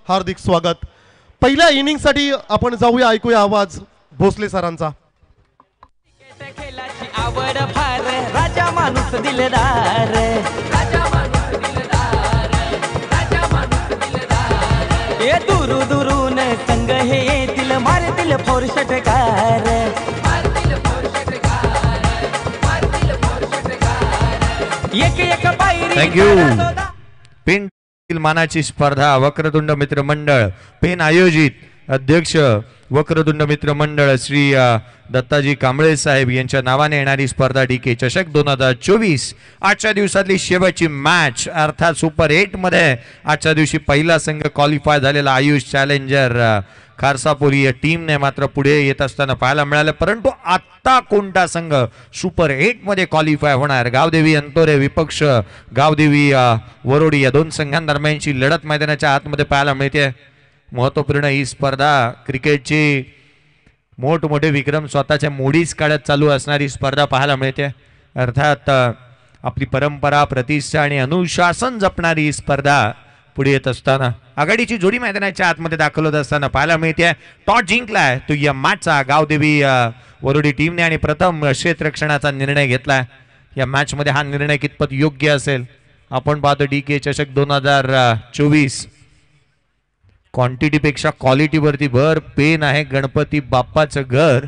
हार्दिक स्वागत। पहिल्या इनिंगसाठी आपण जाऊया, ऐकूया आवाज भोसले सरांचा। खेळाची आवड फार, राजा माणूस दिलदार, राजा माणूस दिलदार, राजा माणूस दिलदार। ये दुरू दुरून संग हे येतील, मारतील फोर षटकार, मारतील फोर षटकार, मारतील फोर षटकार। एक एक पायरी थँक यू। पेन मानाची स्पर्धा वक्रतुंड मित्र मंडळ पेन आयोजित, अध्यक्ष वक्रतुंड मित्र मंडळ श्री दत्ताजी कांबळे साहेब यांच्या नावाने येणारी स्पर्धा डीके चषक 2024 आजच्या दिवसातली शेवटची मॅच, अर्थात सुपर 8 मध्ये आजच्या दिवशी पहिला संघ क्वालिफाय झालेला आयुष चॅलेंजर खारसापुरी या टीमने मात्र पुढे येत असताना पाहायला मिळाले। परंतु आता कोणता संघ सुपर 8 मध्ये क्वालिफाय होणार? गावदेवी अंतोरे विपक्ष गावदेवी वरोडी या दोन संघांदरम्यानची लढत मैदानाच्या आतमध्ये पाहायला मिळते। महत्वपूर्ण ही स्पर्धा, क्रिकेटची मोठमोठे विक्रम स्वतःच्या मोडीच काढत चालू असणारी स्पर्धा पाहायला मिळते। अर्थात आपली परंपरा, प्रतिष्ठा आणि अनुशासन जपणारी ही स्पर्धा पुढे येत असताना आघाडीची जोडी मैदानाच्या आतमध्ये दाखल होत असताना पाहायला मिळते। टॉस जिंकलाय तो या मॅचचा गावदेवी वरोडी टीमने आणि प्रथम क्षेत्ररक्षणाचा निर्णय घेतलाय। या मॅच मध्ये हा निर्णय कितपत योग्य असेल आपण पाहतो। डीके चषक 2024 क्वांटिटीपेक्षा क्वालिटीवरती भर, पेन आहे गणपती बाप्पाचं घर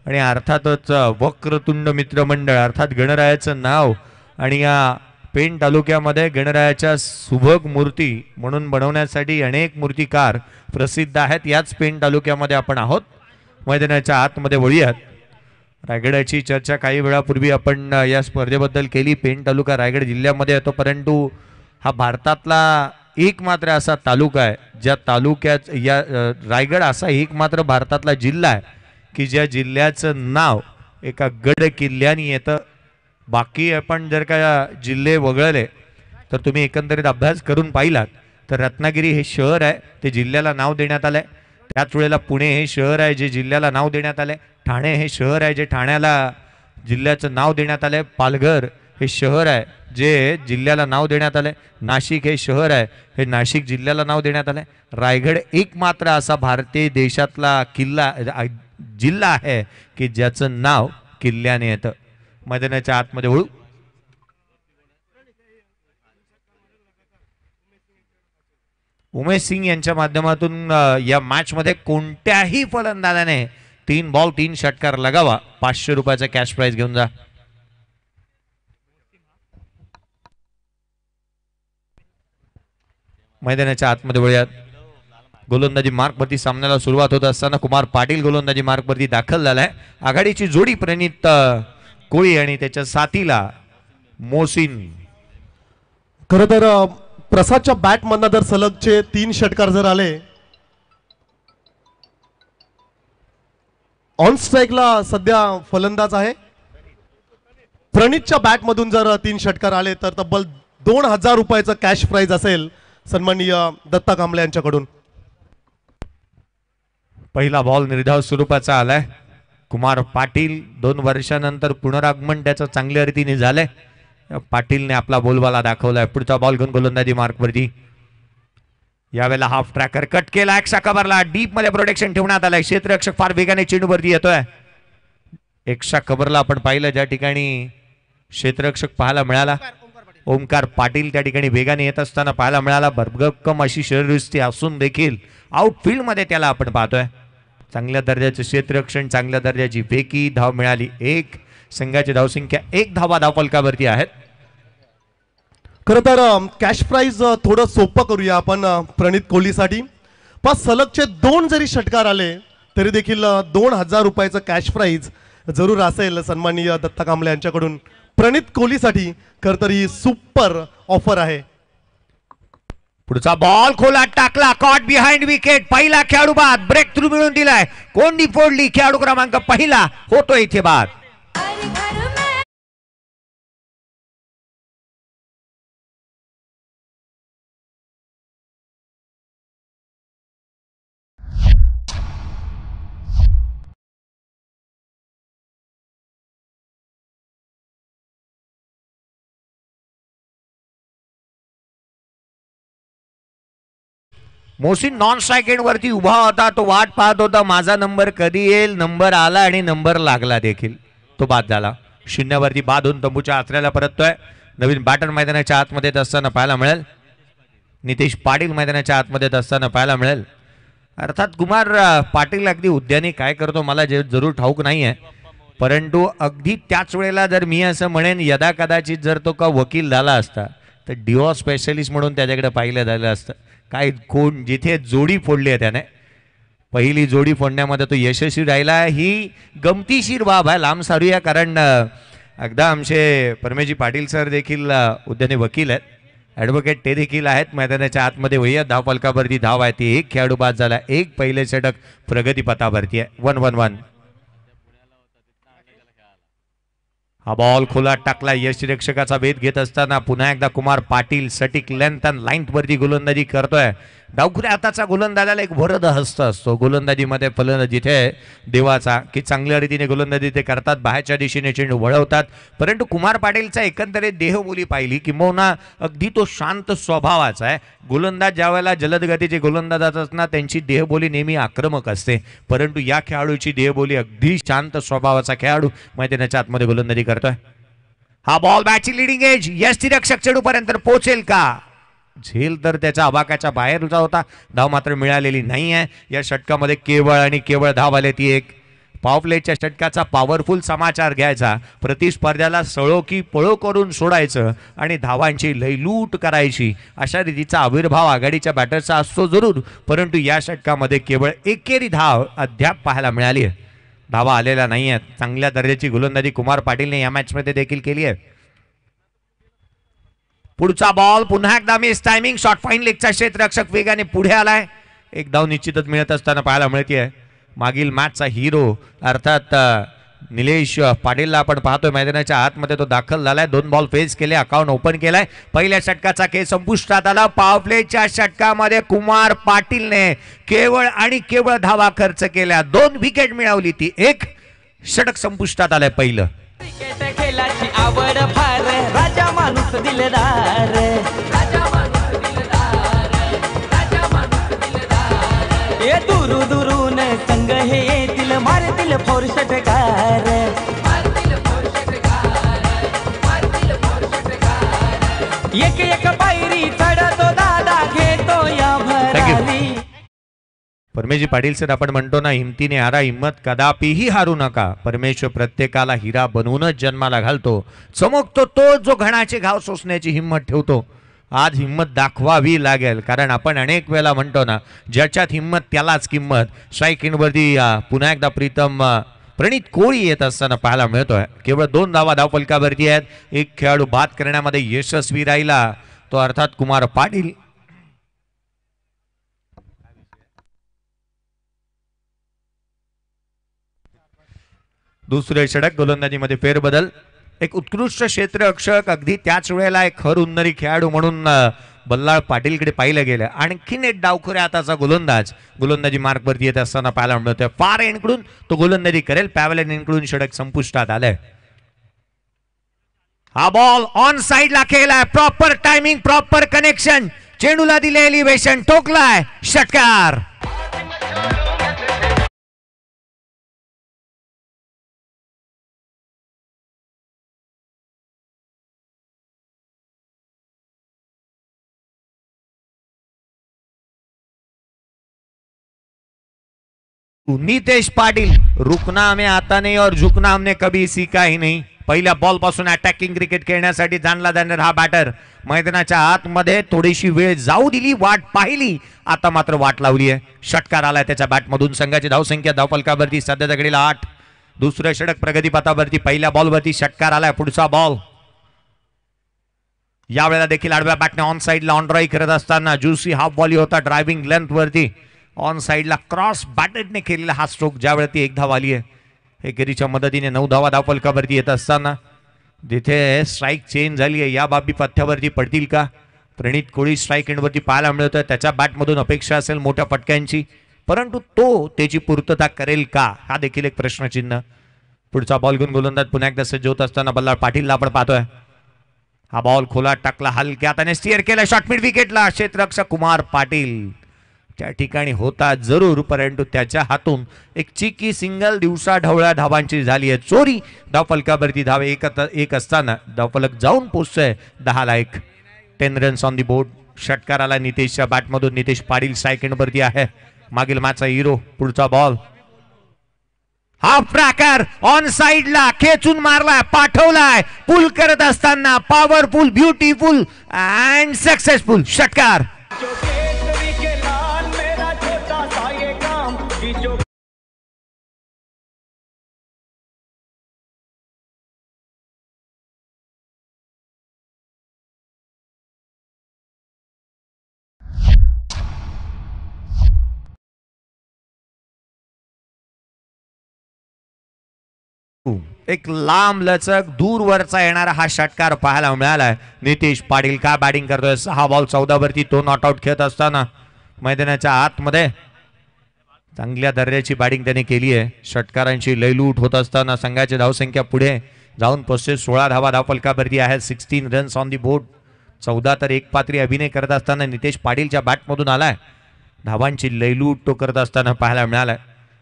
आणि अर्थातच वक्रतुंड मित्र मंडळ अर्थात गणरायाचं नाव आणि या पेन तालुक्यामध्ये गणरायाच्या सुभग मूर्ती म्हणून बनवण्यासाठी अनेक मूर्तिकार प्रसिद्ध आहेत। याच पेन तालुक्यामध्ये आपण आहोत। मैदानाच्या आतमध्ये वळूयात। रायगडाची चर्चा काही वेळापूर्वी आपण या स्पर्धेबद्दल केली। पेन तालुका रायगड जिल्ह्यामध्ये येतो, परंतु हा भारतातला एकमात्र असा तालुका आहे ज्या तालुक्यात या रायगड असा एकमात्र भारतातला जिल्हा आहे की ज्या जिल्ह्याचं नाव एका गड किल्ल्याने येतं। बाकी आपण जर का जिल्हे वगळले तर तुम्ही एकंदरीत अभ्यास करून पाहिलात तर रत्नागिरी हे शहर आहे ते जिल्ह्याला नाव देण्यात आलंय। त्याच वेळेला पुणे हे शहर आहे जे जिल्ह्याला नाव देण्यात आलंय। ठाणे हे शहर आहे जे ठाण्याला जिल्ह्याचं नाव देण्यात आलंय। पालघर हे शहर आहे जे जिल्ह्याला नाव देण्यात आलंय। नाशिक हे शहर आहे हे नाशिक जिल्ह्याला नाव देण्यात आलंय। रायगड एकमात्र असा भारतीय देशातला जिल्हा आहे की ज्याचं नाव किल्ल्याने येतं। मैदानाच्या आतमध्ये वळू। उमेश सिंग यांच्या माध्यमातून या मॅच मध्ये कोणत्याही फलंदाजाने 3 बॉल 3 षटकार लगावा, 500 रुपयाचा कॅश प्राइज घेऊन जा। मैदानाच्या आतमध्ये वळूयात। गोलंदाजी मार्कवरती सामन्याला सुरुवात होत असताना कुमार पाटील गोलंदाजी मार्कवरती दाखल झालाय। आघाडीची जोडी प्रणित कोळी आणि त्याच्या साथीला मोसिन। खरं तर प्रसादच्या बॅट मधनं जर सलगचे 3 षटकार जर आले, ऑन स्ट्राइकला सध्या फलंदाज आहे। प्रणितच्या बॅट मधून जर 3 षटकार आले तर तब्बल 2000 रुपयाचं कॅश प्राइज असेल सन्माननीय दत्ता कांबळे यांच्याकडून। पहिला बॉल निर्धाव स्वरूपाचा आलाय। कुमार पाटील 2 वर्षानंतर पुनरागमन त्याचं चांगल्या रीतीने झालंय। पाटीलने आपला बोलबाला दाखवलाय। पुढचा बॉल घेऊन गोलंदाजी मार्कवरती। यावेळेला हाफ ट्रॅकर कट केला, एक्स्ट्रा कव्हरला डीप मध्ये प्रोटेक्शन ठेवण्यात आलंय। क्षेत्ररक्षक फार वेगाने चेंडूवरती येतोय। एक्स्ट्रा कव्हरला आपण पाहिलं ज्या ठिकाणी क्षेत्ररक्षक पाहायला मिळाला, ओमकार पाटील त्या ठिकाणी वेगाने येत असताना पाहायला मिळाला। भरभक्कम अशी शरीरयष्टी असून देखील आउटफील्ड मध्ये त्याला आपण पाहतोय। चांगल्या दर्जाचे क्षेत्ररक्षण, चांगल्या दर्जाची फेकी, धाव मिळाली 1। संघाची धावसंख्या 1 धावा धावफलकावरती आहेत। खरं तर कॅश प्राइज थोडं सोपं करूया आपण प्रणित कोहलीसाठी। 5 सलगचे 2 जरी षटकार आले तरी देखील 2000 रुपयाचं कॅश प्राइज जरूर असेल सन्माननीय दत्ता कांबळे यांच्याकडून। प्रणित कोहलीसाठी खरं तर ही सुपर ऑफर आहे। पुढचा बॉल खोलात टाकला, कॉट बिहाइंड विकेट। पहिला खेळाडू बाद, ब्रेक थ्रू मिळून दिलाय, कोंडी फोडली। खेळाडू क्रमांक पहिला होतो इथे बाद। मोहसिन नॉन स्ट्राईक एंड वरती उभा होता, तो वाट पाहत होता माझा नंबर कधी येईल. नंबर आला आणि नंबर लागला देखील, तो बाद झाला. शून्यावरती बाद होऊन तंबूच्या आचऱ्याला परततोय. नवीन बॅटर मैदानाच्या आतमध्ये असताना पाहायला मिळेल. नितेश पाटील मैदानाच्या आतमध्ये असताना पाहायला मिळेल. अर्थात कुमार पाटील अगदी उद्यानी काय करतो मला जरूर ठाऊक नाही आहे, परंतु अगदी त्याच वेळेला जर मी असं म्हणेन यदा कदाचित जर तो का वकील झाला असता तर डिवॉर्स स्पेशलिस्ट म्हणून त्याच्याकडे पाहिलं झालं असतं. काय कोण जिथे जोडी फोडली आहे त्याने, पहिली जोडी फोडण्यामध्ये तो यशस्वी राहिला. ही गमतीशीर बाब आहे. लांब सारूया, कारण अगदा आमचे परमेजी पाटील सर देखील उद्याने वकील आहेत, ॲडव्होकेट ते देखील आहेत. मैदानाच्या आतमध्ये वही धाव फलकावरती धाव आहे ती. एक खेळाडू बाद झाला. एक पहिले षटक प्रगतीपथावरती आहे. 1-1-1. हा बॉल खोला टाकला. यष्टिरक्षकाचा वेध घेत असताना पुन्हा एकदा कुमार पाटील सटीक लेंथ आणि लाईन वरती गोलंदाजी करतोय. डावखुऱ्या हाताचा गोलंदाजाला एक वरद हस्त असतो गोलंदाजीमध्ये. फलंदाज जिथे देवाचा की चांगल्या रीतीने गोलंदाजी ते करतात, बाहेरच्या दिशेने चेंडू वळवतात. परंतु कुमार पाटीलचा एकंदरीत देहबोली पाहिली किंवा अगदी तो शांत स्वभावाचा आहे. गोलंदाज ज्या वेळेला जलद गतीचे गोलंदाज असतात त्यांची देहबोली नेहमी आक्रमक असते, परंतु या खेळाडूची देहबोली अगदी शांत स्वभावाचा खेळाडू मैदानाच्या आतमध्ये गोलंदाजी करतोय. हा बॉल बॅटची लिडिंग एज. यष्टिरक्षक चेंडूपर्यंत पोहोचेल का? झेल तर त्याच्या अबाकाच्या बाहेरचा होता. धाव मात्र मिळालेली नाही आहे. या षटकामध्ये केवळ आणि केवळ धाव आले ती एक. पॉवरप्लेच्या षटकाचा पॉवरफुल समाचार घ्यायचा, प्रतिस्पर्ध्याला सळो की पळो करून सोडायचं आणि धावांची लयलूट करायची, अशा रीतीचा आविर्भाव आघाडीच्या बॅटरचा असतो जरूर, परंतु या षटकामध्ये केवळ एकेरी धाव अद्याप पाहायला मिळाली आहे. धावा आलेल्या नाही आहेत. चांगल्या दर्जाची गोलंदाजी कुमार पाटीलने या मॅचमध्ये देखील केली आहे. पुढचा बॉल पुन्हा एकदा मिस टायमिंग. शॉर्ट फाईन लेगचा क्षेत्ररक्षक वेगाने पुढे आलाय. एक धाव निश्चितच मिळत असताना पाहायला मिळते. मागील मॅचचा हिरो अर्थात निलेश पाटीलला आपण पाहतोय मैदानाच्या आतमध्ये, तो दाखल झालाय. 2 बॉल फेस केले, अकाउंट ओपन केलाय. पहिल्या षटकाचा खेळ संपुष्टात आला. पॉवरप्लेच्या षटकामध्ये कुमार पाटीलने केवळ आणि केवळ धावा खर्च केल्या. 2 विकेट मिळवली ती. एक षटक संपुष्टात आलंय पहिलं. क्रिकेट खेळाची आवड फार, राजा माणूस दिलदार, राजा माणूस दिलदार, राजा माणूस दिलदार. ये दुरू दुरून संग हे येतील, मारतील फोर षटकार, मारतील फोर षटकार, मारतील फोर षटकार. एक एक पायरी चढतो दादा, घेतो या भरारी. परमेश्वर पाटील सर आपण म्हणतो ना, हिमतीने हारा, हिम्मत कदापिही हारू नका. परमेश्वर प्रत्येकाला हिरा बनवूनच जन्माला घालतो. चमकतो तो जो घणाचे घाव सोसण्याची हिम्मत ठेवतो. आज हिम्मत दाखवावी लागेल, कारण आपण अनेक वेळेला म्हणतो ना, ज्याच्यात हिम्मत त्यालाच किंमत. स्ट्राईक एंडवरती पुन्हा एकदा प्रणित कोळी येत असताना पाहायला मिळतोय. केवळ 2 धावा धावफलकावरती आहेत. एक खेळाडू बाद करण्यामध्ये यशस्वी राहिला, तो अर्थात कुमार पाटील. दुसरे षटक गोलंदाजीमध्ये फेरबदल. एक उत्कृष्ट क्षेत्ररक्षक, अगदी त्याच वेळेला एक खर उन्नरी खेळाडू म्हणून बल्लाळ पाटीलकडे पाहिलं गेलं. आणखीन एक डावखुऱ्या हाताचा गोलंदाज गोलंदाजी मार्कवरती येत असताना पाहायला मिळतोय. फार एंडकडून तो गोलंदाजी करेल. पॅव्हलियन एंडकडून षटक संपुष्टात आलंय. हा बॉल ऑन साइडला खेळलाय. Proper timing, proper connection. चेंडूला दिले एलिव्हेशन, ठोकलाय षटकार. नितेश पाटील. रुकना हमें आता नहीं और झुकना हमने कभी सीखा ही नहीं. पहिल्या बॉल पासून अटॅकिंग क्रिकेट खेळण्यासाठी जाणला जाणार हा बॅटर मैदानाच्या आतमध्ये थोडीशी वेळ जाऊ दिली, वाट पाहिली, आता मात्र वाट लावली आहे. षटकार आलाय त्याच्या बॅटमधून. संघाची धावसंख्या धावफलकावरती सध्याच्या घडीला 8. दुसरं षटक प्रगतीपथावरती. पहिल्या बॉलवरती षटकार आलाय. पुढचा बॉल यावेळेला देखील आडव्या बॅटने ऑन साइडला ऑन ड्राईव्ह करत असताना ज्युसी हाफ बॉल होता ड्रायव्हिंग लेंथ वरती. ऑन साइडला क्रॉस बॅटेडने केलेला हा स्ट्रोक, ज्यावेळी ती 1 धाव आली आहे. एकेरीच्या मदतीने 9 धावा धावफलकावरती येत असताना जिथे स्ट्राईक चेंज झाली आहे, या बाबी पथ्यावरती पडतील का? प्रणित कोळी स्ट्राईक एंडवरती पाहायला मिळतोय. त्याच्या बॅटमधून अपेक्षा असेल मोठ्या फटक्यांची, परंतु तो त्याची पूर्तता करेल का, हा देखील एक प्रश्नचिन्ह. पुढचा बॉल घेऊन गोलंदाज पुन्हा एकदा सज्ज होत असताना बल्लाळ पाटीलला आपण पाहतोय. हा बॉल खोला टाकला, हलक्यात आणि स्टिअर केला शॉर्ट मिड विकेटला. क्षेत्ररक्षक कुमार पाटील त्या ठिकाणी होता जरूर, परंतु त्याच्या हातून एक चिकी सिंगल दिवसा ढवळ्या धावांची झाली आहे चोरी. धावफलकावरती धावे एक असताना धावफलक जाऊन पोहोचतोय 10-1. 10 रन्स ऑन दी बोर्ड. षटकाराला नितेशच्या बॅटमधून नितेश पाटील सेकंडवरती आहे. मागील मॅचचा हिरो. पुढचा बॉल हाफ ट्रॅकर ऑन साइडला खेचून मारलाय, पाठवलाय, पुल करत असताना पॉवरफुल, ब्युटिफुल अँड सक्सेसफुल षटकार. एक लांब लचक दूरवरचा येणारा हा षटकार पाहायला मिळालाय. नितेश पाटील काय बॅटिंग करतोय. 6 बॉल 14 वरती तो नॉट आउट खेळत असताना मैदानाच्या आतमध्ये चांगल्या दर्जाची बॅटिंग त्याने केली आहे. षटकारांची लयलूट होत असताना संघाची धावसंख्या पुढे जाऊन पोहोचते 16 धावा धावफलकावरती आहे. 16 रन्स ऑन दी बोर्ड. 14 तर एक पात्री अभिनय करत असताना नितेश पाटीलच्या बॅटमधून आलाय. धावांची लयलूट तो करत असताना पाहायला मिळालाय.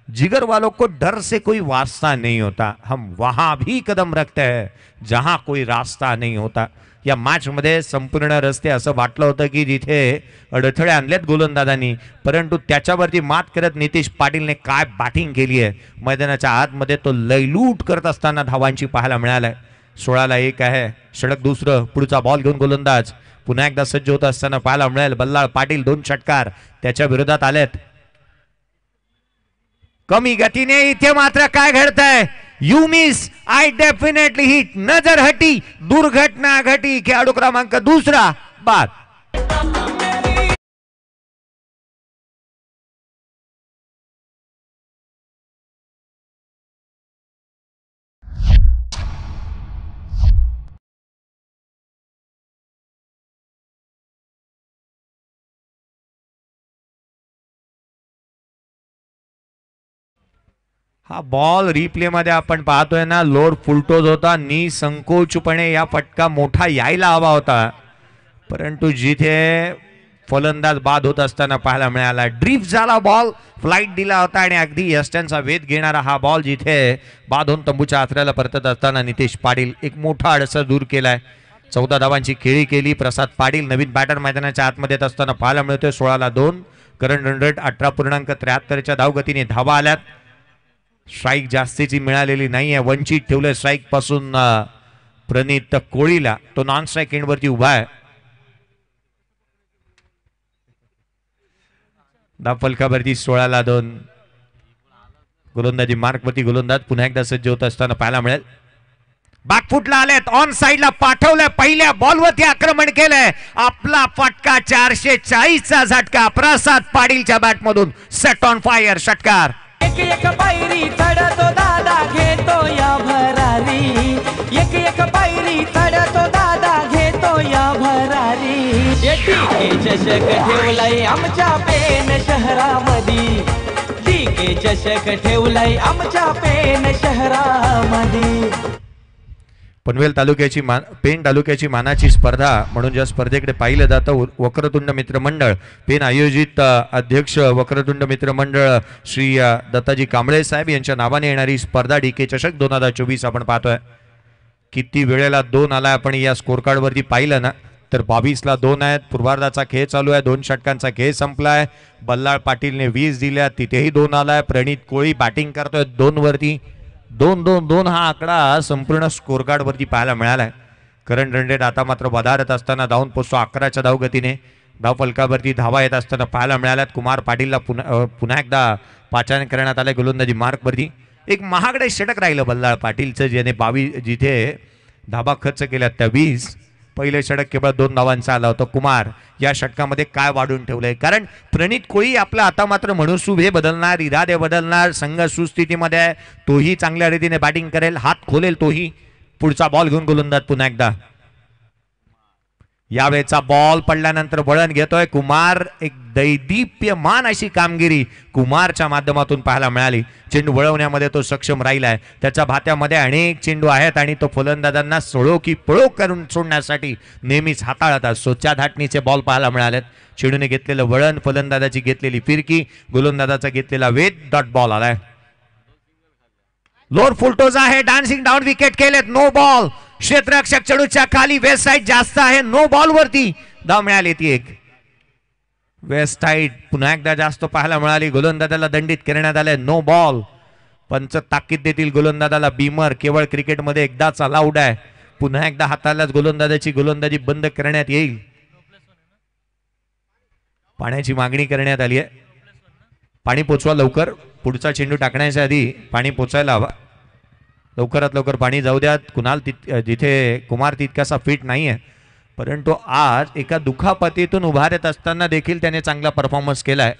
जिगर वालों को डर से कोई वास्ता नहीं होता, हम वहां भी कदम रखते हैं जहां कोई रास्ता नहीं होता. या मॅच मध्ये संपूर्ण रस्ते असं वाटलं होतं की जिथे अडथळे आणलेत गोलंदाजांनी, परंतु त्याच्यावरती मात करत नितेश पाटीलने काय बॅटिंग केली आहे. मैदानाच्या आतमध्ये तो लयलूट करत असताना धावांची पाहायला मिळालाय. 16-1 आहे. षटक दुसरं. पुढचा बॉल घेऊन गोलंदाज पुन्हा एकदा सज्ज होत असताना पाहायला मिळेल. बल्लाळ पाटील 2 षटकार त्याच्या विरोधात आलेत. कमी गतीने इथे मात्र काय घडतंय. You miss I definitely hit. नजर हटी, दुर्घटना घटी. खेळाडू क्रमांक दुसरा बाद. हा बॉल रिप्ले मध्ये आपण पाहतोय ना, लोअर फुलटोज होता. निसंकोचपणे या फटका मोठा यायला हवा होता, परंतु जिथे फलंदाज बाद होत असताना पाहायला मिळाला. ड्रिफ्ट झाला बॉल, फ्लाइट दिला होता आणि अगदी यष्ट्यांचा वेध घेणारा हा बॉल जिथे बाद होऊन तंबूच्या आथऱ्याला परतत असताना नितेश पाटील एक मोठा अडसर दूर केलाय. 14 धावांची खेळी केली. प्रसाद पाटील नवीन बॅटर मैदानाच्या आतमध्ये असताना पाहायला मिळतोय. 16-2. करंट रन रेट 18.73च्या धावगतीने धावा आल्यात. स्ट्राईक जास्तीची मिळालेली नाहीये. वंचित ठेवलंय स्ट्राईक पासून प्रणित कोळीला. तो नॉन स्ट्राईक एंडवरती उभा आहे. धावफलकावरती 16-2. गोलंदाजी मार्कवरती गोलंदाज पुन्हा एकदा सज्ज होत असताना पाहायला मिळेल. बॅकफुटला आलेत. ऑन साइडला पाठवलंय. पहिल्या बॉलवरती आक्रमण केलंय. आपला फटका 440चा झटका प्रसाद पाटीलच्या बॅटमधून. सेट ऑन फायर षटकार. एक पायरी चढतो दादा घेतो या भरारी. एक पायरी चढतो दादा घेतो या भरारी. डीके चषक ठेवलाय आमच्या पेन शहरामध्ये. डीके चषक ठेवलाय आमच्या पेन शहरामध्ये. पनवेल तालुक्याची पेन तालुक्याची मानाची स्पर्धा म्हणून ज्या स्पर्धेकडे पाहिलं जातं, वक्रतुंड मित्र मंडळ पेन आयोजित अध्यक्ष वक्रतुंड मित्र मंडळ श्री दत्ताजी कांबळे साहेब यांच्या नावाने येणारी स्पर्धा डीके चषक 2024 आपण पाहतोय. किती वेळेला 2 आलाय आपण या स्कोर कार्ड वरती पाहिलं ना, तर 22ला 2 आहेत. पूर्वार्धाचा खेळ चालू आहे. 2 षटकांचा खेळ संपलाय. बल्लाळ पाटीलने 20 दिल्या, तिथेही 2 आलाय. प्रणित कोळी बॅटिंग करतोय 2 वरती. 2-2-2 हा आकडा संपूर्ण स्कोर कार्ड वरती पाहायला मिळालाय. करंट रन रेट आता मात्र वधारत असताना धावून पोहोचतो 11च्या धावगतीने. धावफलकावरती धावा येत असताना पाहायला मिळाल्यात. कुमार पाटीलला पुन्हा एकदा पाचारण करण्यात आलंय गोलंदाजी मार्कवरती. एक महागडे षटक राहिलं बल्लाळ पाटीलचं, ज्याने 22 जिथे धाबा खर्च केल्या त्या 20. पहिले षटक केवळ 2 धावांचा आला होता. कुमार या षटकामध्ये काय वाढून ठेवलंय, कारण प्रणित कोळी आपला आता मात्र मनसुबे बदलणार, इरादे बदलणार. संघ सुस्थितीमध्ये आहे. तोही चांगल्या रीतीने बॅटिंग करेल, हात खोलेल तोही. पुढचा बॉल घेऊन गोलंदाज पुन्हा एकदा यावेळेचा बॉल पडल्यानंतर वळण घेतोय कुमार. एक दैदिप्यमान अशी कामगिरी कुमारच्या माध्यमातून पाहायला मिळाली. चेंडू वळवण्यामध्ये तो सक्षम राहिलाय. त्याच्या भात्यामध्ये अनेक चेंडू आहेत आणि तो फलंदाजांना सळो की पळो करून सोडण्यासाठी नेहमीच हाताळत असतो. त्या धाटणीचे बॉल पाहायला मिळालेत. चेंडूने घेतलेलं वळण, फलंदाजाची घेतलेली फिरकी, गोलंदाजाचा घेतलेला वेध, डॉट बॉल आलाय. लोअर फुलटोज आहे. डान्सिंग डाऊन विकेट केलेत. No ball. क्षेत्ररक्षक चेंडूच्या खाली. वेस्ट साइड जास्त आहे. नो बॉल वरती धाव मिळाली ती एक. वेस्ट साइड पुन्हा एकदा जास्त पाहायला मिळाली. गोलंदाजाला दंडित करण्यात आले. No ball. पंच ताकीद देतील गोलंदाजाला. बीमर केवळ क्रिकेटमध्ये एकदाच अलाउड आहे. पुन्हा एकदा हातालाच गोलंदाजाची गोलंदाजी बंद करण्यात येईल. पाण्याची मागणी करण्यात आली आहे. पाणी पोचवा लवकर. पुढचा चेंडू टाकण्याच्या आधी पाणी पोचायला हवा. लवकरात लवकर पाणी जाऊ द्यात. कुणाल जिथे कुमार तितकासा फिट नाही आहे, परंतु आज एका दुखापतीतून उभारत असताना देखील त्याने चांगला परफॉर्मन्स केलाय.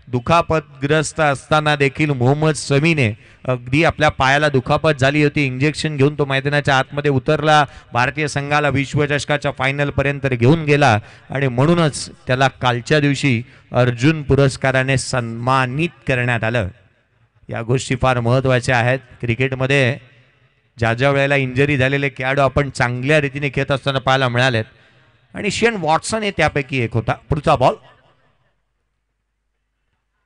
दुखापतग्रस्त असताना देखील मोहम्मद शमीने अगदी आपल्या पायाला दुखापत झाली होती, इंजेक्शन घेऊन तो मैदानाच्या आतमध्ये उतरला. भारतीय संघाला विश्वचषकाच्या फायनल पर्यंत घेऊन गेला आणि म्हणूनच त्याला कालच्या दिवशी अर्जुन पुरस्काराने सन्मानित करण्यात आलं. या गोष्टी फार महत्त्वाच्या आहेत. क्रिकेटमध्ये ज्या ज्या वेळेला इंजरी झालेले खेळाडू आपण चांगल्या रीतीने खेळत असताना पाहायला मिळालेत आणि शेन वॉटसन हे त्यापैकी एक होता. पुढचा बॉल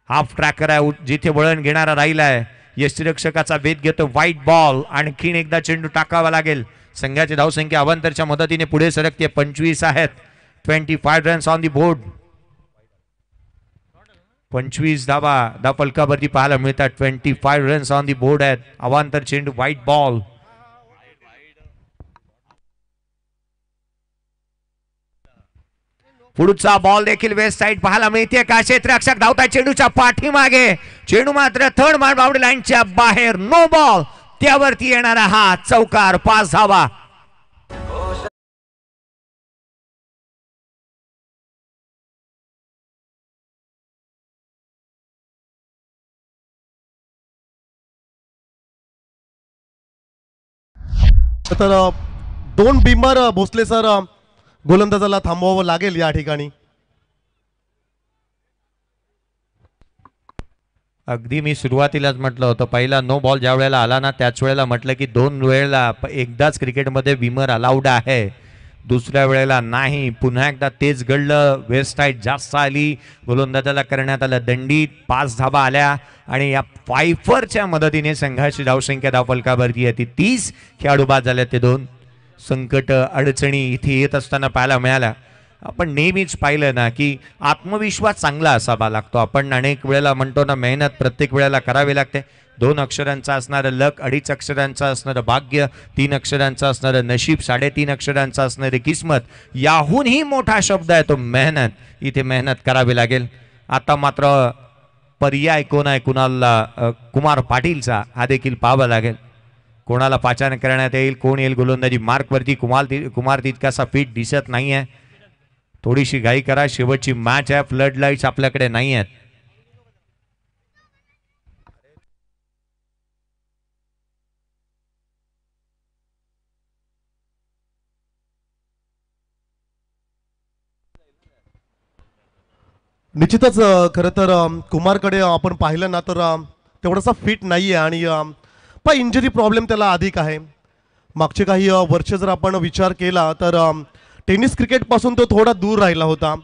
हाफ ट्रॅकर आहे. जिथे वळण घेणारा राहिलाय. यष्टिरक्षकाचा वेध घेतो. White ball. आणखीन एकदा चेंडू टाकावा लागेल. संघाची धावसंख्या अवांतरच्या मदतीने पुढे सरकते. 25 आहेत. 25 रन्स ऑन दी बोर्ड. 25 धावा फलकावरती पाहायला मिळतात. 25 रन्स ऑन दी बोर्ड आहेत. अवांतर चेंडू. White ball. पुढचा बॉल देखील वेस्ट साइड पाहायला मिळते का? क्षेत्ररक्षक धावता चेंडूच्या पाठीमागे. चेंडू मात्र थर्ड बाउंड्री लाईनच्या बाहेर. No ball. त्यावरती येणारा हा चौकार. 5 धावा. तर 2 बीमर भोसले सर गोलंदाजाला थांबवावं लागेल या ठिकाणी. अगदी मी सुरुवातीलाच म्हटलं होतं, पहिला नो बॉल ज्या वेळेला आला ना त्याच वेळेला म्हटलं की 2 वेळेला एकदाच क्रिकेटमध्ये बीमर अलाउड आहे, दुसऱ्या वेळेला नाही. पुन्हा एकदा तेच घडलं. वेस्ट साइड जास्त आली. गोलंदाजाला करण्यात आलं दंडित. 5 धाबा आल्या आणि या फायफरच्या मदतीने संघाची धावसंख्या धावफलकावरती आहे ती 30. खेळाडू बाद झाले ते 2. संकट अडचणी इथे येत असताना पाहायला मिळाला. आपण नेहमीच पाहिलं ना की आत्मविश्वास चांगला असावा लागतो. आपण अनेक वेळेला म्हणतो ना, मेहनत प्रत्येक वेळेला करावी लागते. 2 अक्षरांचं असणारं लक, 2.5 अक्षरांचं असणारं भाग्य, 3 अक्षरांचं असणारं नशीब, 3.5 अक्षरांचं असणारी किस्मत, याहूनही मोठा शब्द आहे तो मेहनत. इथे मेहनत करावी लागेल. आता मात्र पर्याय कोण आहे? कुमार पाटीलचा हा देखील पाहावा लागेल. कोणाला पाचारण करण्यात येईल, कोण येईल गोलंदाजी मार्कवरती. कुमार तितकासा फिट दिसत नाही आहे. थोडीशी घाई करा. शेवटची मॅच आहे. फ्लड लाईट्स आपल्याकडे नाही आहेत. निश्चितच खरं तर कुमारकडे आपण पाहिलं ना तर तेवढासा फिट नाही आहे आणि पण इंजरी प्रॉब्लेम त्याला अधिक आहे. मागचे काही वर्ष जर आपण विचार केला तर टेनिस क्रिकेटपासून तो थोडा दूर राहिला होता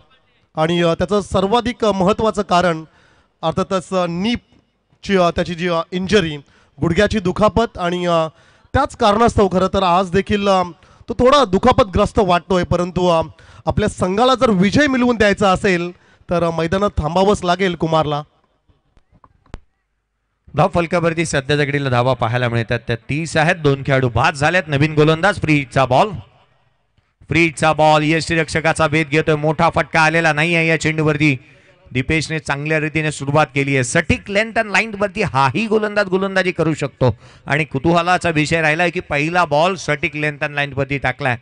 आणि त्याचं सर्वाधिक महत्त्वाचं कारण अर्थातच नीची त्याची जी इंजरी, गुडघ्याची दुखापत आणि त्याच कारणास्तव खरं तर आज देखील तो थोडा दुखापतग्रस्त वाटतोय. परंतु आपल्या संघाला जर विजय मिळवून द्यायचा असेल तर मैदानात थांबावंच लागेल कुमारला. धाव फलकावरती सध्या घडीला धावा पाहायला मिळतात त्या 30 आहेत. 2 खेळाडू बाद झालेत. नवीन गोलंदाज. फ्रीजचा बॉल. यष्टिरक्षकाचा वेध घेतोय. मोठा फटका आलेला नाही आहे या चेंडूवरती. दीपेशने चांगल्या रीतीने सुरुवात केली आहे. सटीक लेंथ अँड लाईन वरती हाही गोलंदाज गोलंदाजी करू शकतो आणि कुतूहलाचा विषय राहिला की पहिला बॉल सटीक लेंथ अँड लाईन वरती टाकलाय.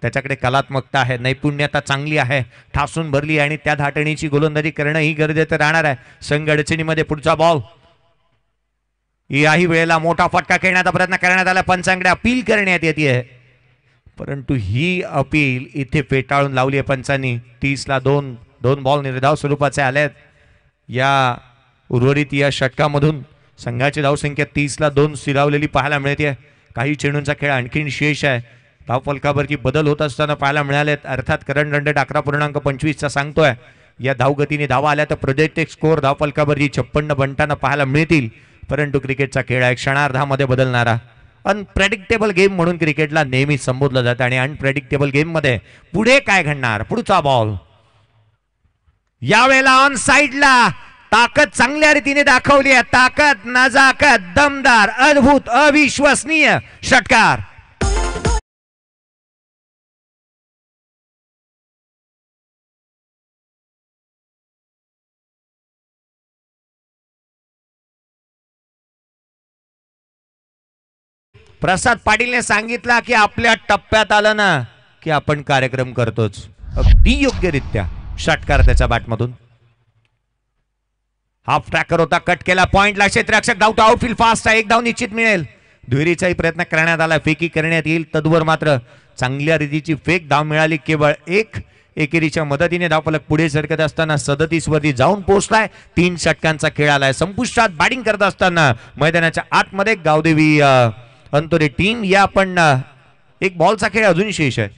त्याच्याकडे कलात्मकता आहे, नैपुण्यता चांगली आहे, ठासून भरली आणि त्या धाटणीची गोलंदाजी करणं ही गरजेचं राहणार आहे. संघ अडचणीमध्ये. पुढचा बॉल. याही वेळेला मोठा फटका खेळण्याचा प्रयत्न करण्यात आला. पंचांकडे अपील करण्यात येते. परंतु ही अपील इथे फेटाळून लावली आहे पंचांनी. 30ला 2, 2 बॉल निर्धाव स्वरूपाचे आलेत. या उर्वरित या षटकामधून संघाची धावसंख्या 30ला 2 स्थिरावलेली पाहायला मिळते. काही चेंडूंचा खेळ आणखीन शेष आहे. धावफलकावरती बदल होत असताना पाहायला मिळालेत. अर्थात करंट रन रेट 11.25चा सांगतोय. या धावगतीने धावा आल्या तर प्रोजेक्टेड स्कोअर धावफलकावरती 56 बनताना पाहायला मिळतील. परंतु क्रिकेटचा खेळ आहे क्षणार्धामध्ये बदलणारा. अनप्रेडिक्टेबल गेम म्हणून क्रिकेटला नेहमी संबोधलं जातं आणि अनप्रेडिक्टेबल गेम मध्ये पुढे काय घडणार. पुढचा बॉल यावेळेला ऑन साइडला ताकद चांगल्या रीतीने दाखवली आहे. ताकद, नजाकत, दमदार, अद्भुत, अविश्वसनीय षटकार. प्रसाद पाटीलने सांगितलं की आपल्या टप्प्यात आलं ना की आपण कार्यक्रम करतोच. अगदी योग्यरित्या षटकार त्याच्या बॅटमधून. हाफ ट्रॅकर होता, कट केला, पॉइंटला क्षेत्ररक्षक धावतो. आउटफील्ड फास्ट आहे, एक धाव निश्चित मिळेल. दुहेरीचाही प्रयत्न करण्यात आला, फेकी करण्यात येईल. तद्वर मात्र चांगल्या रीतीची फेक धाव मिळाली. केवळ एक एकेरीच्या मदतीने धावफलक पुढे सरकत असताना 37 वरती जाऊन पोहोचलाय. 3 षटकांचा खेळ आलाय. संपुष्टात बॅटिंग करत असताना मैदानाच्या आतमध्ये गावदेवी अंतोरे टीम. या पण एक बॉलचा खेळ अजून शेष आहे.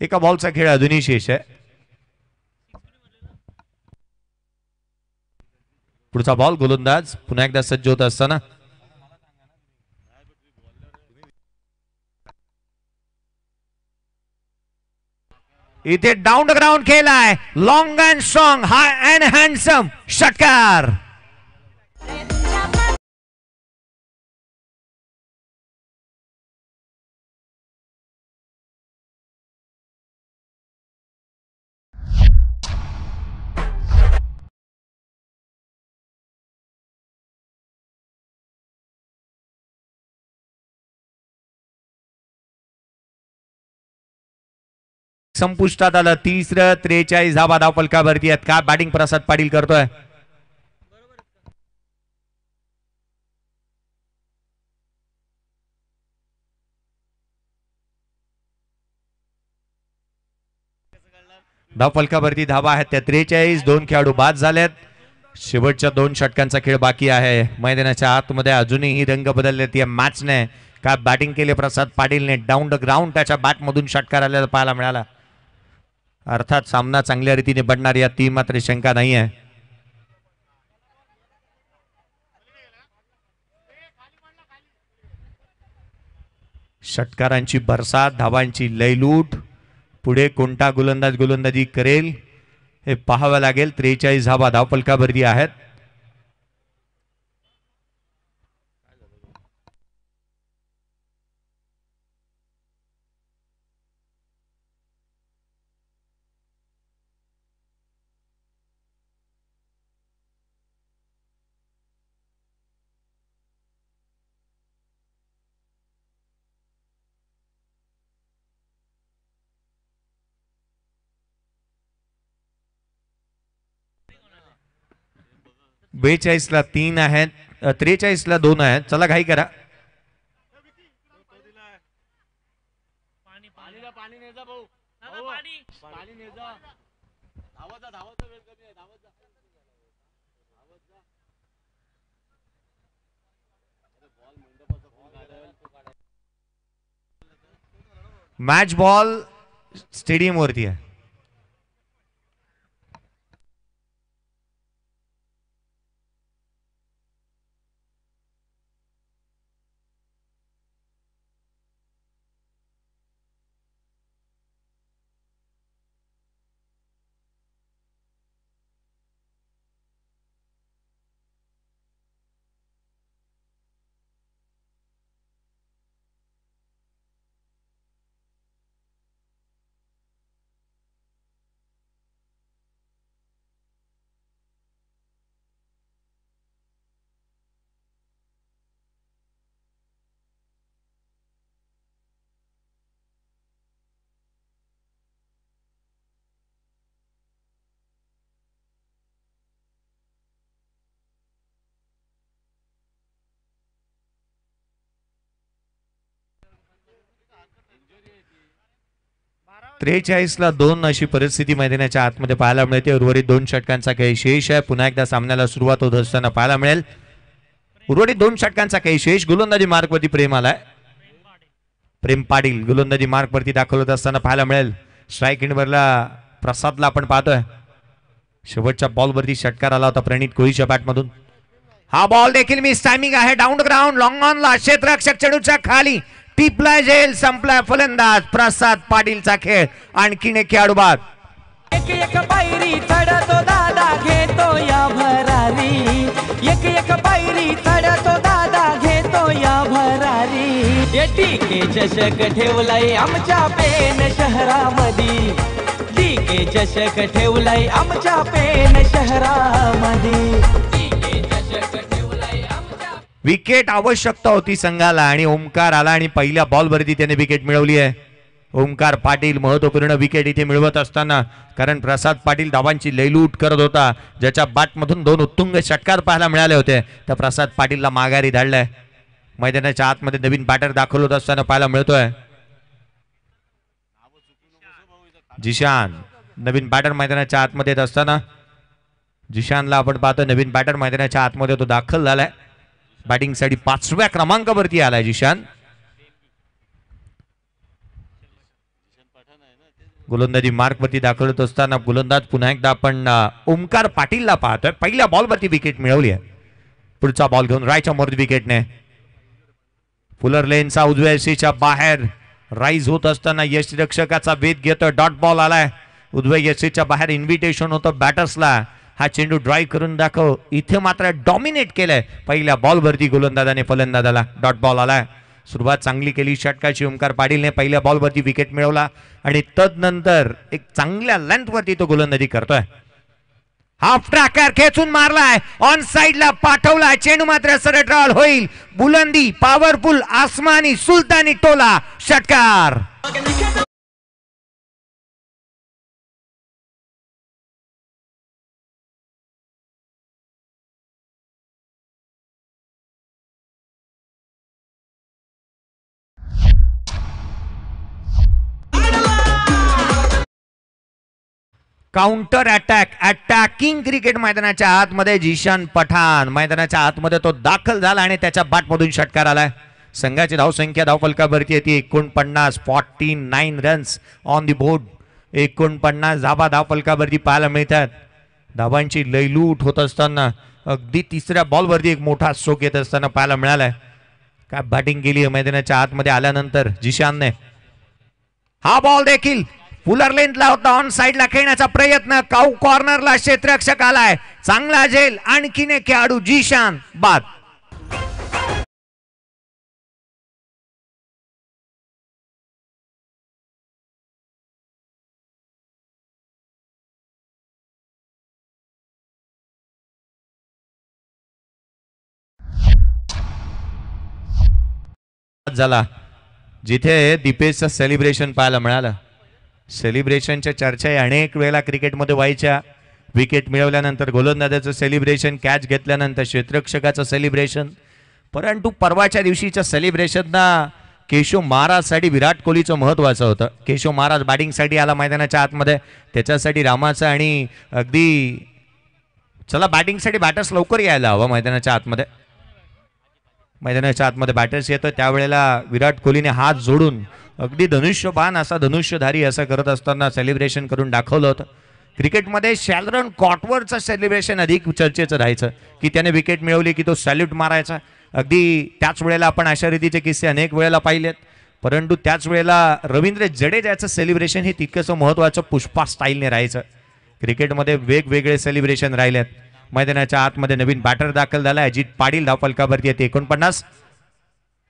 एका बॉलचा खेळ अजूनही शेष आहे. पुढचा बॉल गोलंदाज पुन्हा एकदा सज्ज होत असताना इथे डाऊन द ग्राउंड खेळलाय. Long and strong, high and handsome षटकार. संपुष्टात आलं. तिसरं 43 धावा धावफलकावरती आहेत. का बॅटिंग प्रसाद पाटील करतोय. धावफलकावरती धावा आहेत त्या 43. 2 खेळाडू बाद झालेत. शेवटच्या 2 षटकांचा खेळ बाकी आहे. मैदानाच्या आतमध्ये अजूनही रंग बदललेत या मॅचने. का बॅटिंग केले प्रसाद पाटीलने. डाऊन द ग्राउंड त्याच्या बॅटमधून षटकार आलेला पाहायला मिळाला. अर्थात सामना चांगल्या रीतीने बनणार या ती मात्र शंका नाही आहे. षटकारांची बरसात, धावांची लयलूट. पुढे कोणता गोलंदाज गोलंदाजी करेल हे पाहावं लागेल. 43 धावा धावफलकावरती आहेत. बेचाळीसला 3 आहेत. 43ला 2 आहेत. चला घाई करा. मॅच बॉल स्टेडियम वरती आहे. 43ला 2 अशी परिस्थिती मैदानाच्या आतमध्ये पाहायला मिळते. उर्वरित 2 षटकांचा खेळ शेष आहे. पुन्हा एकदा सामन्याला सुरुवात होत असताना पाहायला मिळेल. उर्वरित 2 षटकांचा खेळ शेष. गोलंदाजी मार्कवरती प्रेम आलाय. प्रेम पाटील गोलंदाजी मार्कवरती दाखल होत असताना पाहायला मिळेल. स्ट्राईक एंडवरला प्रसादला आपण पाहतोय. शेवटच्या बॉलवरती षटकार आला होता प्रणित कोहलीच्या बॅटमधून. हा बॉल देखील मिस टायमिंग आहे. डाऊन ग्राउंड लॉंग ऑनला क्षेत्ररक्षक चेंडूच्या खाली टिपला जेल. संपला फलंदाज प्रसाद पाटीलचा खेळ. आणखीन एक खेळाडू बाद. एक एक पायरी चढतो दादा घेतो या भरारी. एक एक पायरी चढतो दादा घेतो या भरारी. डीके चषक ठेवलाय आमच्या पेन शहरामध्ये. डीके चषक ठेवलाय आमच्या पेन शहरामध्ये. विकेट आवश्यकता होती संघाला आणि ओमकार आला आणि पहिल्या बॉलवरती त्याने विकेट मिळवली आहे. ओमकार पाटील महत्वपूर्ण विकेट इथे मिळवत असताना, कारण प्रसाद पाटील धावांची लयलूट करत होता. ज्याच्या बॅटमधून 2 उत्तुंग षटकार पाहायला मिळाले होते त्या प्रसाद पाटीलला माघारी धाडलंय. मैदानाच्या आतमध्ये नवीन बॅटर दाखल होत असताना पाहायला मिळतोय. जिशान नवीन बॅटर मैदानाच्या आतमध्ये येत असताना जिशानला आपण पाहतो. नवीन बॅटर मैदानाच्या आतमध्ये तो दाखल झालाय. बॅटिंग साठी 5व्या क्रमांकावरती आलाय जिशान. गोलंदाजी मार्कवरती दाखल होत असताना गोलंदाज पुन्हा एकदा आपण ओमकार पाटीलला पाहतोय. पहिल्या बॉलवरती विकेट मिळवली आहे. पुढचा बॉल घेऊन रायच्या मोर विकेटने फुलर लेनचा उजव्या यशीच्या बाहेर राईज होत असताना यष्टीरक्षकाचा वेध घेतोय. डॉट बॉल आलाय. उजव्या यशीच्या बाहेर इन्व्हिटेशन होतं बॅटर्सला. हा चेंडू ड्राईव्ह करून दाखव. इथे मात्र डॉमिनेट केलंय. पहिल्या बॉलवरती गोलंदाजाने फलंदाजाला डॉट बॉल आलाय. सुरुवात चांगली केली षटकाची ओमकार पाटीलने. पहिल्या बॉलवरती विकेट मिळवला आणि तदनंतर एक चांगल्या लेंथवरती तो गोलंदाजी करतोय. हाफ ट्रॅकर खेचून मारलाय. ऑन साइडला पाठवलाय. चेंडू मात्र सरळ ड्रॉल होईल. बुलंदी पॉवरफुल आसमानी सुलतानी टोला षटकार. काउंटर अटॅक अटॅकिंग क्रिकेट मैदानाच्या आतमध्ये जिशान पठाण मैदानाच्या आतमध्ये तो दाखल झाला आणि त्याच्या बॅटमधून षटकार आलाय. संघाची धावसंख्या धावफलकावरती येते 49. 49 रन्स ऑन दी बोर्ड. 49 धावा धावफलकावरती पाहायला मिळतात. धावांची लयलूट होत असताना अगदी तिसऱ्या बॉलवरती एक मोठा स्ट्रोक येत असताना पाहायला मिळालाय. काय बॅटिंग केली आहे मैदानाच्या आतमध्ये आल्यानंतर जिशानने. हा बॉल देखील फुलर लेंथला होता. ऑन साइडला खेळण्याचा प्रयत्न. काऊ कॉर्नरला क्षेत्ररक्षक आलाय. चांगला झेल. आणखीन एक खेळाडू जिशान बाद. झाला जिथे दीपेशचं सेलिब्रेशन पाहायला मिळालं. सेलिब्रेशनच्या चर्चा अनेक वेळेला क्रिकेटमध्ये व्हायच्या. विकेट मिळवल्यानंतर गोलंदाजाचं सेलिब्रेशन, कॅच घेतल्यानंतर क्षेत्ररक्षकाचं सेलिब्रेशन. परंतु परवाच्या दिवशीच्या सेलिब्रेशनना केशव महाराजसाठी विराट कोहलीचं महत्त्वाचं होतं. केशव महाराज बॅटिंगसाठी आला मैदानाच्या आतमध्ये. त्याच्यासाठी रामाचं आणि अगदी चला बॅटिंगसाठी बॅटर्स लवकर यायला हवं मैदानाच्या आतमध्ये. मैदानाच्या आतमध्ये बॅटर्स येतो त्यावेळेला विराट कोहलीने हात जोडून अगदी धनुष्यबाण असा धनुष्यधारी असं करत असताना सेलिब्रेशन करून दाखवलं होतं. क्रिकेटमध्ये शॅलरन कॉटवरचं सेलिब्रेशन अधिक चर्चेचं राहायचं की त्याने विकेट मिळवली की तो सॅल्यूट मारायचा. अगदी त्याच वेळेला आपण अशा रीतीचे किस्से अनेक वेळेला पाहिलेत. परंतु त्याच वेळेला रवींद्र जडेजाचं सेलिब्रेशन हे तितकंसं महत्त्वाचं पुष्पा स्टाईलने राहायचं. क्रिकेटमध्ये वेगवेगळे सेलिब्रेशन राहिलेत. मैदानाच्या आतमध्ये नवीन बॅटर दाखल झाला. अजित पाटील धावफलकावरती येते. 49.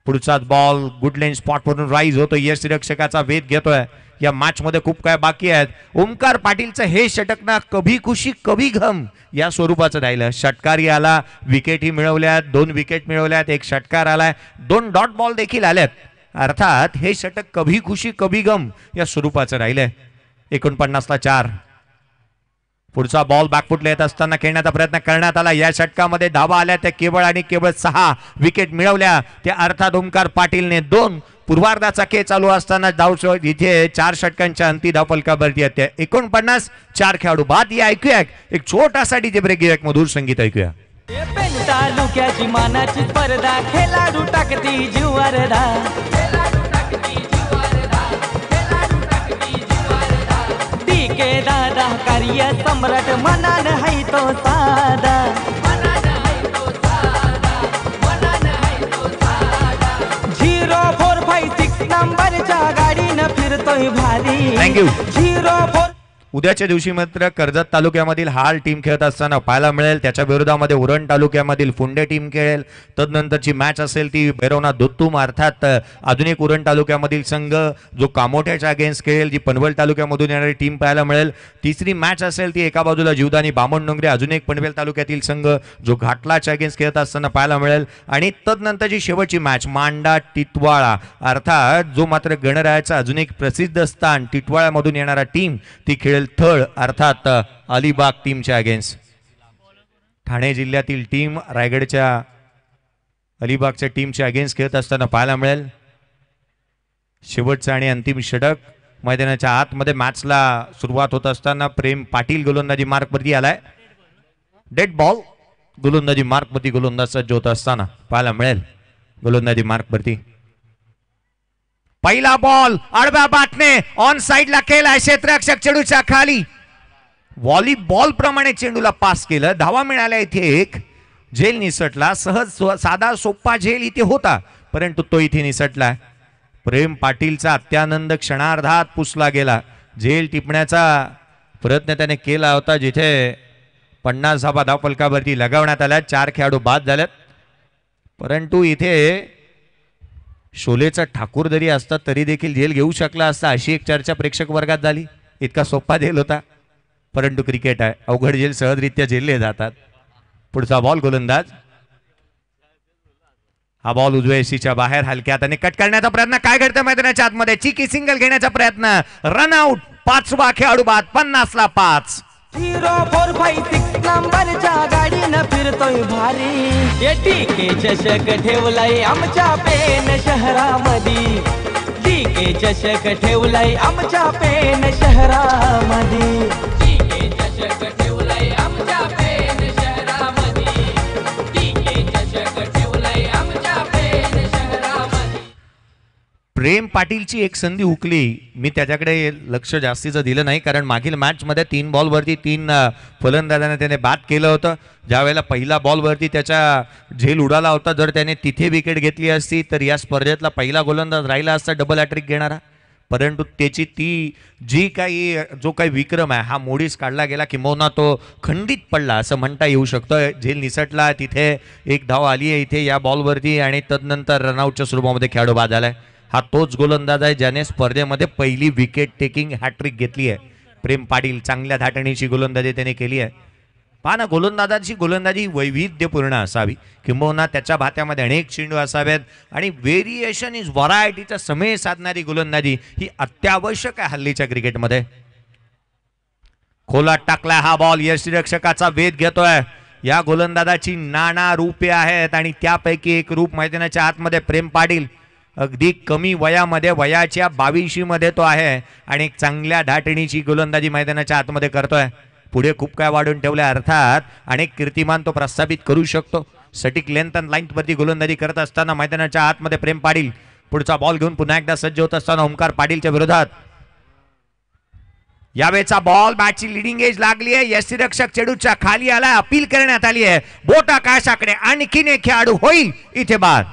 पुढचाच बॉल गुड लेन स्पॉट वरून राईज होतो. यष्टीरक्षकाचा वेध घेतोय. या मॅच मध्ये खूप काय बाकी आहेत. ओमकार पाटीलचं हे षटक ना कभी खुशी कभी गम या स्वरूपाचं राहिलं. षटकारही आला, विकेटही मिळवल्यात, 2 विकेट मिळवल्यात, 1 षटकार आलाय, 2 डॉट बॉल देखील आल्यात. अर्थात हे षटक कभी खुशी कभी गम या स्वरूपाचं राहिलंय. 49ला 4. पुढचा बॉल बॅकफुटला येत असताना खेळण्याचा प्रयत्न करण्यात आला. या षटकामध्ये धावा आल्या त्या केवळ आणि केवळ 6 विकेट मिळवल्या. त्या अर्थात ओमकार पाटीलने 2 पूर्वार्धाचा खेळ चालू असताना धाव इथे 4 षटकांच्या अंती धाव फलकावरती येते. 49 4 खेळाडू बाद. या ऐकूया एक छोटासा डीजे ब्रेक घेऊया, एक मधुर संगीत ऐकूया. पेन तालुक्याची मानाची स्पर्धा खेळाडू टाकती जीवारदा. टीके दादा कार्य सम्राट मनान है तो सादा. 0456 नंबरच्या गाडीनं फिरतोय भारी. थँक्यू. 04 उद्याच्या दिवशी मात्र कर्जत तालुक्यामधील हाल टीम खेळत असताना पाहायला मिळेल. त्याच्या विरोधामध्ये उरण तालुक्यामधील फुंडे टीम खेळेल. तदनंतरची मॅच असेल ती भैरवनाथ दोत्तुम अर्थात आधुनिक उरण तालुक्यामधील संघ जो कामोठ्याच्या अगेन्स्ट खेळेल. जी पनवेल तालुक्यामधून येणारी टीम पाहायला मिळेल. तिसरी मॅच असेल ती एका बाजूला जीवदानी बामणडोंगरे अजून एक पनवेल तालुक्यातील संघ जो घाटलाच्या अगेन्स्ट खेळत असताना पाहायला मिळेल. आणि तदनंतरची शेवटची मॅच मांडा टिटवाळा अर्थात जो मात्र गणरायाचं अजून एक प्रसिद्ध स्थान टिटवाळ्यामधून येणारा टीम ती खेळेल थळ अर्थात अलिबाग टीमच्या अगेन्स्ट. ठाणे जिल्ह्यातील टीम रायगडच्या अलिबागच्या टीमच्या अगेन्स्ट खेळत असताना पाहायला मिळेल. शेवटचा आणि अंतिम षटक मैदानाच्या आतमध्ये मॅचला सुरुवात होत असताना प्रेम पाटील गोलंदाजी मार्कवरती आलाय. डेड बॉल गोलंदाजी मार्कवरती गोलंदाज सज्ज होत असताना पाहायला मिळेल. गोलंदाजी मार्कवरती पहिला बॉल आडव्या बाटने ऑन साइडला केला. क्षेत्ररक्षक चेंडूच्या खाली व्हॉलीबॉल प्रमाणे चेंडूला पास केलं. धावा मिळाल्या. इथे एक झेल निसटला. सहज साधा सोपा झेल इथे होता परंतु तो इथे निसटला. प्रेम पाटीलचा अत्यानंद क्षणार्धात पुसला गेला. झेल टिपण्याचा प्रयत्न त्याने केला होता जिथे 50 धावा धाव फलकावरती लगावण्यात आल्या. 4 खेळाडू बाद झालेत परंतु इथे शोलेचा ठाकूर जरी असता तरी देखील झेल घेऊ शकला असता अशी एक चर्चा प्रेक्षक वर्गात झाली. इतका सोपा झेल होता परंतु क्रिकेट आहे, अवघड झेल सहजरित्या झेलले जातात. पुढचा बॉल गोलंदाज. हा बॉल उजव्या एसीच्या बाहेर हलक्या हाताने कट करण्याचा प्रयत्न. काय घडतं मैदानाच्या आतमध्ये? चिकी सिंगल घेण्याचा प्रयत्न. रनआउट. 5वा खेळाडू बाद. 50ला 5. 0456 नंबरच्या गाडीनं फिरतोय भारी. टीके चषक ठेवलाय आमच्या पेन शहरामध्ये. टीके चषक ठेवलाय आमच्या पेन शहरामध्ये. टीके चषक ठेवलाय आमच्या पेन शहरामध्ये. टीके चषक ठेवलाय आमच्या पेन शहरामध्ये. प्रेम पाटीलची एक संधी हुकली. मी त्याच्याकडे लक्ष जास्तीचं दिलं नाही कारण मागील मॅचमध्ये 3 बॉलवरती 3 फलंदाजांना त्याने बाद केलं होतं. ज्या वेळेला पहिला बॉलवरती त्याचा झेल उडाला होता. जर त्याने तिथे विकेट घेतली असती तर या स्पर्धेतला पहिला गोलंदाज राहिला असता डबल हॅट्रिक घेणारा. परंतु त्याची ती जो काही विक्रम आहे हा मोडीस काढला गेला किंवा तो खंडित पडला असं म्हणता येऊ शकतं. झेल निसटला. तिथे एक धाव आली आहे इथे या बॉलवरती आणि तदनंतर रनआउटच्या स्वरूपामध्ये खेळाडू बाद झालाय. हा तोच गोलंदाज आहे ज्याने स्पर्धेमध्ये पहिली विकेट टेकिंग हॅट्रिक घेतली आहे. प्रेम पाटील चांगल्या धाटणीची गोलंदाजी त्याने केली आहे. पहा ना, गोलंदाजाची गोलंदाजी वैविध्यपूर्ण असावी किंबहुना त्याच्या भात्यामध्ये अनेक चेंडू असावेत आणि व्हेरिएशन इज व्हरायटीचा समय साधणारी गोलंदाजी ही अत्यावश्यक आहे हल्लीच्या क्रिकेटमध्ये. खोलात टाकलाय हा बॉल. यष्टिरक्षकाचा वेध घेतोय. या गोलंदाजाची नाना रूपे आहेत आणि त्यापैकी एक रूप मैदानाच्या आतमध्ये प्रेम पाटील अगदी कमी वयामध्ये वयाच्या 22 मध्ये तो आहे आणि एक चांगल्या धाटणीची गोलंदाजी मैदानाच्या आतमध्ये करतोय. पुढे खूप काय वाढून ठेवले अर्थात अनेक कीर्तिमान तो प्रस्थापित करू शकतो. सटीक लेंथ अँड लाईन्थ वरती गोलंदाजी करत असताना मैदानाच्या आतमध्ये प्रेम पाटील पुढचा बॉल घेऊन पुन्हा एकदा सज्ज होत असताना ओमकार पाटीलच्या विरोधात. यावेळेचा बॉल बॅटची लिडिंग एज लागली आहे. यष्टिरक्षक चेडूच्या खाली आला. अपील करण्यात आली आहे. बोटा काशाकडे आणखीन एक खेळाडू होईल इथे बाद.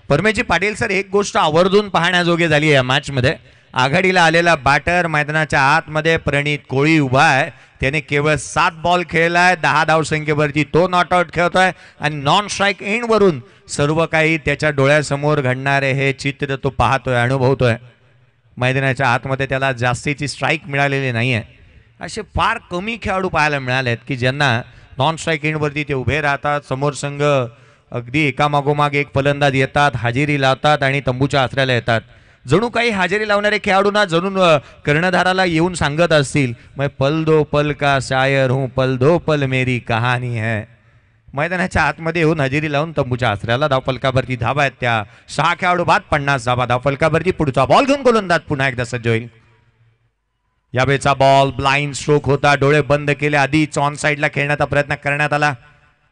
परमेजी पाटील सर, एक गोष्ट आवर्जून पाहण्याजोगी झाली आहे या मॅच मध्ये. आघाडीला आलेला बॅटर मैदानाच्या आतमध्ये प्रणित कोळी उभा आहे. त्याने केवळ 7 बॉल खेळलाय. 10 धावसंख्येवरती तो नॉट आउट खेळतोय आणि नॉन स्ट्राईक एंड वरून सर्व काही त्याच्या डोळ्यासमोर घडणारे हे चित्र तो पाहतोय, अनुभवतोय. मैदानाच्या आतमध्ये त्याला जास्तीची स्ट्राईक मिळालेली नाहीये. असे फार कमी खेळाडू पाहायला मिळालेत की ज्यांना नॉन स्ट्राईक एंड वरती ते उभे राहतात. समोर संघ अगदी एकामागोमाग एक फलंदाज येतात, हजेरी लावतात आणि तंबूच्या आसऱ्याला येतात. जणू काही हजेरी लावणारे खेळाडूंना जणून कर्णधाराला येऊन सांगत असतील, मैं पल दो पल का शायर हूँ, पल दो पल मेरी कहाणी है. मैदानाच्या आतमध्ये येऊन हजेरी लावून तंबूच्या आसऱ्याला धावफलकावरती धावा आहेत त्या. 6 खेळाडू बाद 50 धावा धावफलकावरती. पुढचा बॉल घेऊन गोलंदाज पुन्हा एकदा सज्ज होईल. यावेळेचा बॉल ब्लाइंड स्ट्रोक होता, डोळे बंद केले, आधीच ऑन साईडला खेळण्याचा प्रयत्न करण्यात आला.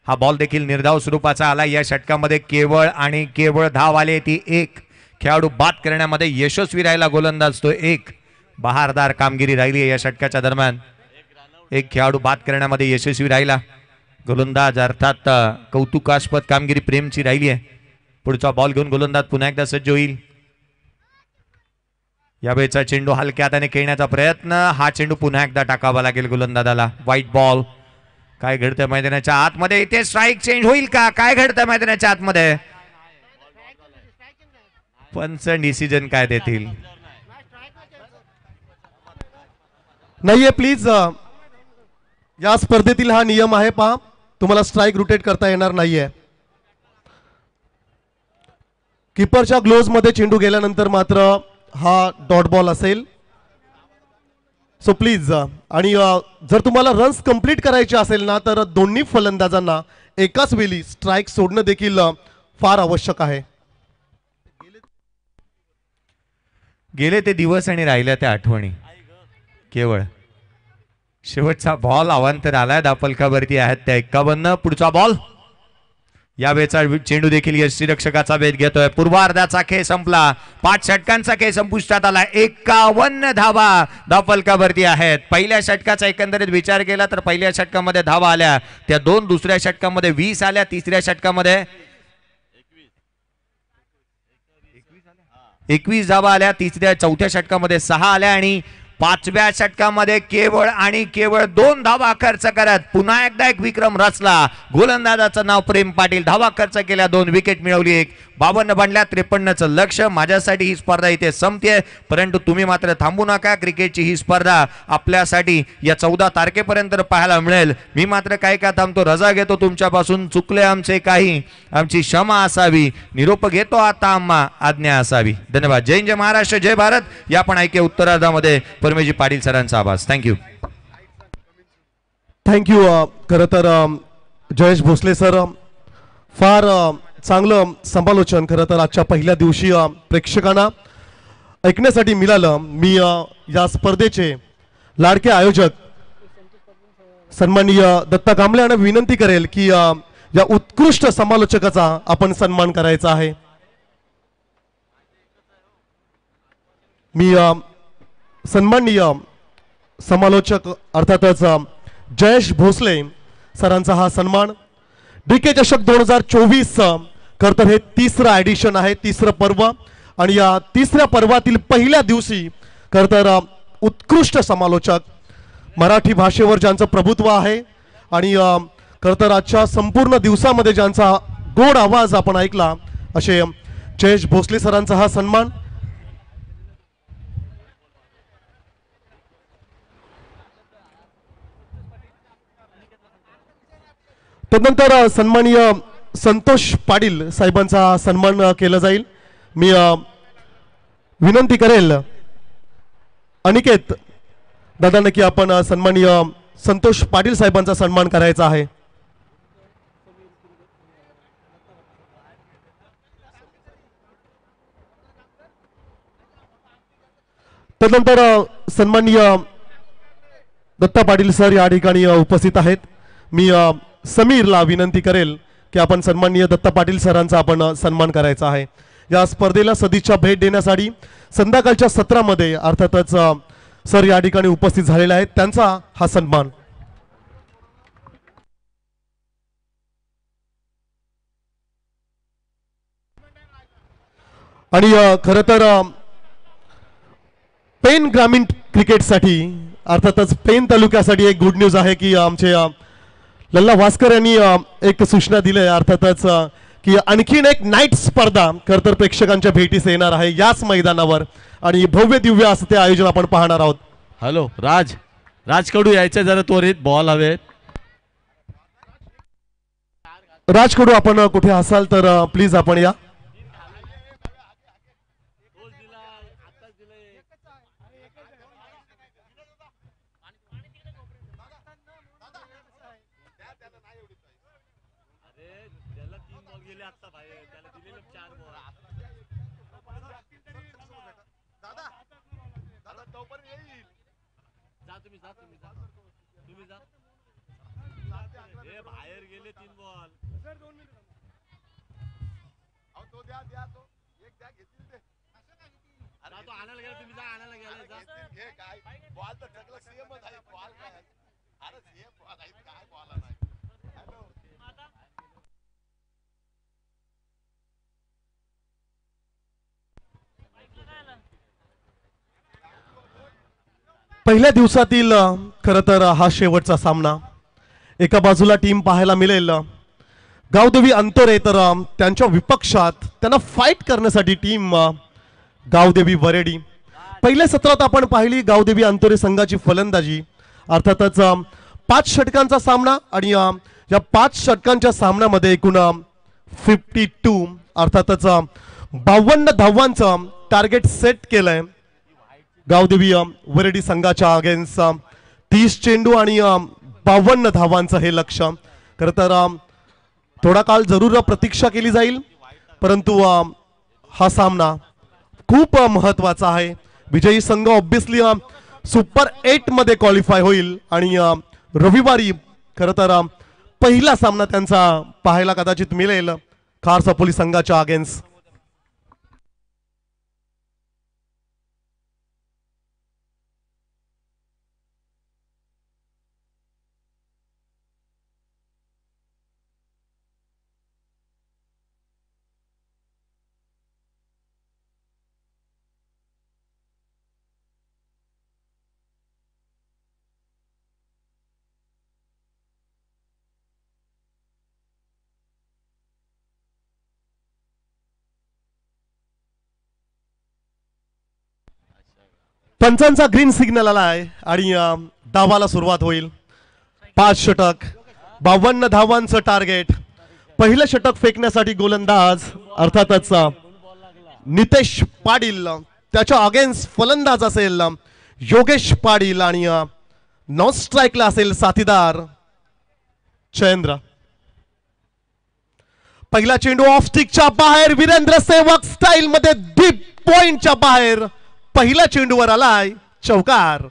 हा बॉल देखील निर्धाव स्वरूपाचा आला. या षटकामध्ये केवळ आणि केवळ धाव आली ती 1. खेळाडू बाद करण्यामध्ये यशस्वी राहिला गोलंदाज तो 1. बहारदार कामगिरी राहिली या षटकाच्या दरम्यान. 1 खेळाडू बाद करण्यामध्ये यशस्वी राहिला गोलंदाज, अर्थात कौतुकास्पद कामगिरी प्रेमची राहिली आहे. पुढचा बॉल घेऊन गोलंदाज पुन्हा एकदा सज्ज होईल. यावेळेचा चेंडू हलक्या हाताने खेळण्याचा प्रयत्न, हा चेंडू पुन्हा एकदा टाकावा लागेल गोलंदाजाला. White ball. काय घडतंय मैदानाच्या आतमध्ये? इथे स्ट्राईक चेंज होईल का? काय घडतंय मैदानाच्या आतमध्ये? पंच डिसिजन काय देतील? नाहीये प्लीज. या स्पर्धेतील हा नियम आहे, पहा तुम्हाला स्ट्राईक रोटेट करता येणार नाहीये. कीपरच्या ग्लोव्ज मध्ये चेंडू गेल्यानंतर मात्र हा डॉट बॉल असेल. So please. आणि जर तुम्हाला रन्स कंप्लीट करायचे असेल ना, तर दोन्ही फलंदाजांना एकाच वेळी स्ट्राईक सोडणं देखील फार आवश्यक आहे. गेले ते दिवस आणि राहिल्या त्या आठवणी. केवळ शेवटचा बॉल अवांतर आलाय. धावफलकावरती आहेत त्या 51. पुढचा बॉल. यावेळेचा चेंडू देखील यष्टीरक्षकाचा वेध घेतोय. पूर्वार्धाचा खेळ संपला. 5 षटकांचा खेळ संपुष्टात आला. 51 धावा धावफलकावरती आहेत. पहिल्या षटकाचा एकंदरीत विचार केला तर पहिल्या षटकामध्ये धावा आल्या त्या 2, दुसऱ्या षटकामध्ये 20 आल्या, तिसऱ्या षटकामध्ये 21 धावा आल्या, चौथ्या षटकामध्ये 6 आल्या आणि 5व्या षटकामध्ये केवळ आणि केवळ 2 धावा खर्च करत पुन्हा एकदा एक विक्रम रचला. गोलंदाजाचं नाव प्रेम पाटील. धावा खर्च केल्या, 2 विकेट मिळवली, 1. 52 बनल्या, 53चं लक्ष. माझ्यासाठी ही स्पर्धा इथे संपते, परंतु तुम्ही मात्र थांबू नका. क्रिकेटची ही स्पर्धा आपल्यासाठी या 14 तारखेपर्यंत पाहायला मिळेल. मी मात्र काय का थांबतो, रजा घेतो तुमच्यापासून. चुकले आमचे काही, आमची क्षमा असावी. निरोप घेतो आता, आम्हा आज्ञा असावी. धन्यवाद. जय जय महाराष्ट्र, जय भारत. या पण ऐके उत्तरार्धामध्ये परमेजी पाटील सरांचा आवाज. थँक्यू. थँक्यू. खरं तर जयेश भोसले सर फार चांगलं समालोचन खरं तर आजच्या पहिल्या दिवशी प्रेक्षकांना ऐकण्यासाठी मिळालं. मी या स्पर्धेचे लाडके आयोजक सन्माननीय दत्ता कांबळे यांना विनंती करेल की या उत्कृष्ट समालोचकाचा आपण सन्मान करायचा आहे. मी सन्माननीय समालोचक अर्थातच जयेश भोसले सरांचा हा सन्मान DK चषक 2024 खरं तर हे 3रं एडिशन आहे, 3रं पर्व. आणि या 3रं पर्वातील पहिल्या दिवशी खरं तर उत्कृष्ट समालोचक, मराठी भाषेवर ज्यांचं प्रभुत्व आहे आणि खरं तर आजच्या संपूर्ण दिवसामध्ये ज्यांचा गोड आवाज आपण ऐकला, असे जयेश भोसले सरांचा हा सन्मान. तदनंतर सन्माननीय संतोष पाटील साहेबांचा सन्मान केला जाईल. मी विनंती करेल अनिकेत दादांना की आपण सन्माननीय संतोष पाटील साहेबांचा सन्मान करायचा आहे. तदनंतर सन्माननीय दत्ता पाटील सर या ठिकाणी उपस्थित आहेत. मी समीरला विनंती करेल की आपण सन्माननीय दत्ता पाटील सरांचा आपण सन्मान करायचा आहे. या स्पर्धेला सदिच्छा भेट देण्यासाठी संध्याकाळच्या सत्रामध्ये अर्थातच सर या ठिकाणी उपस्थित झालेले आहेत, त्यांचा हा सन्मान. आणि खरं तर पेन ग्रामीण क्रिकेटसाठी अर्थातच पेन तालुक्यासाठी एक गुड न्यूज आहे की आमचे लल्ला भास्कर यांनी एक सूचना दिली आहे अर्थातच की आणखीन एक नाईट स्पर्धा खरं तर प्रेक्षकांच्या भेटीस येणार आहे याच मैदानावर आणि भव्य दिव्य असं ते आयोजन आपण पाहणार आहोत. हॅलो राजकडू यायचं जरा त्वरित, बॉल हवेत. राजकडू आपण कुठे असाल तर प्लीज आपण या. पहिल्या दिवसातील खरं तर हा शेवटचा सामना. एका बाजूला टीम पाहायला मिळेल गावदेवी अंतोरे, तर त्यांच्या विपक्षात त्यांना फाईट करण्यासाठी टीम गावदेवी वरेडी. पहिल्या सत्रात आपण पाहिली गावदेवी अंतोरे संघाची फलंदाजी. अर्थातच 5 षटकांचा सामना आणि या 5 षटकांच्या सामन्यामध्ये एकूण 52 अर्थातच 52 धावांचं टार्गेट सेट केलंय गावदेवी वरेडी संघाच्या अगेन्स्ट. 30 चेंडू आणि 52 धावांचं हे लक्ष्य. खरं तर थोडा काळ जरूर प्रतीक्षा केली जाईल, परंतु हा सामना खूप महत्वाचा आहे. विजयी संघ ऑब्विसली सुपर 8 मध्ये क्वालिफाय होईल आणि रविवारी खरं तर पहिला सामना त्यांचा पाहायला कदाचित मिळेल खारसापोली संघाच्या अगेन्स्ट. पंचांचा ग्रीन सिग्नल आला आहे आणि डावाला सुरुवात होईल. 5 षटक 52 धावांचं टार्गेट. पहिलं षटक फेकण्यासाठी गोलंदाज अर्थातच नितेश पाटील, त्याच्या अगेन्स्ट फलंदाज असेल योगेश पाटील आणि नॉन स्ट्राईकला असेल साथीदार चंद्र. पहिला चेंडू ऑफ स्टिकच्या बाहेर, वीरेंद्र सेवक स्टाईल मध्ये डीप पॉइंटच्या बाहेर पहिल्या चेंडूवर आलाय चौकार.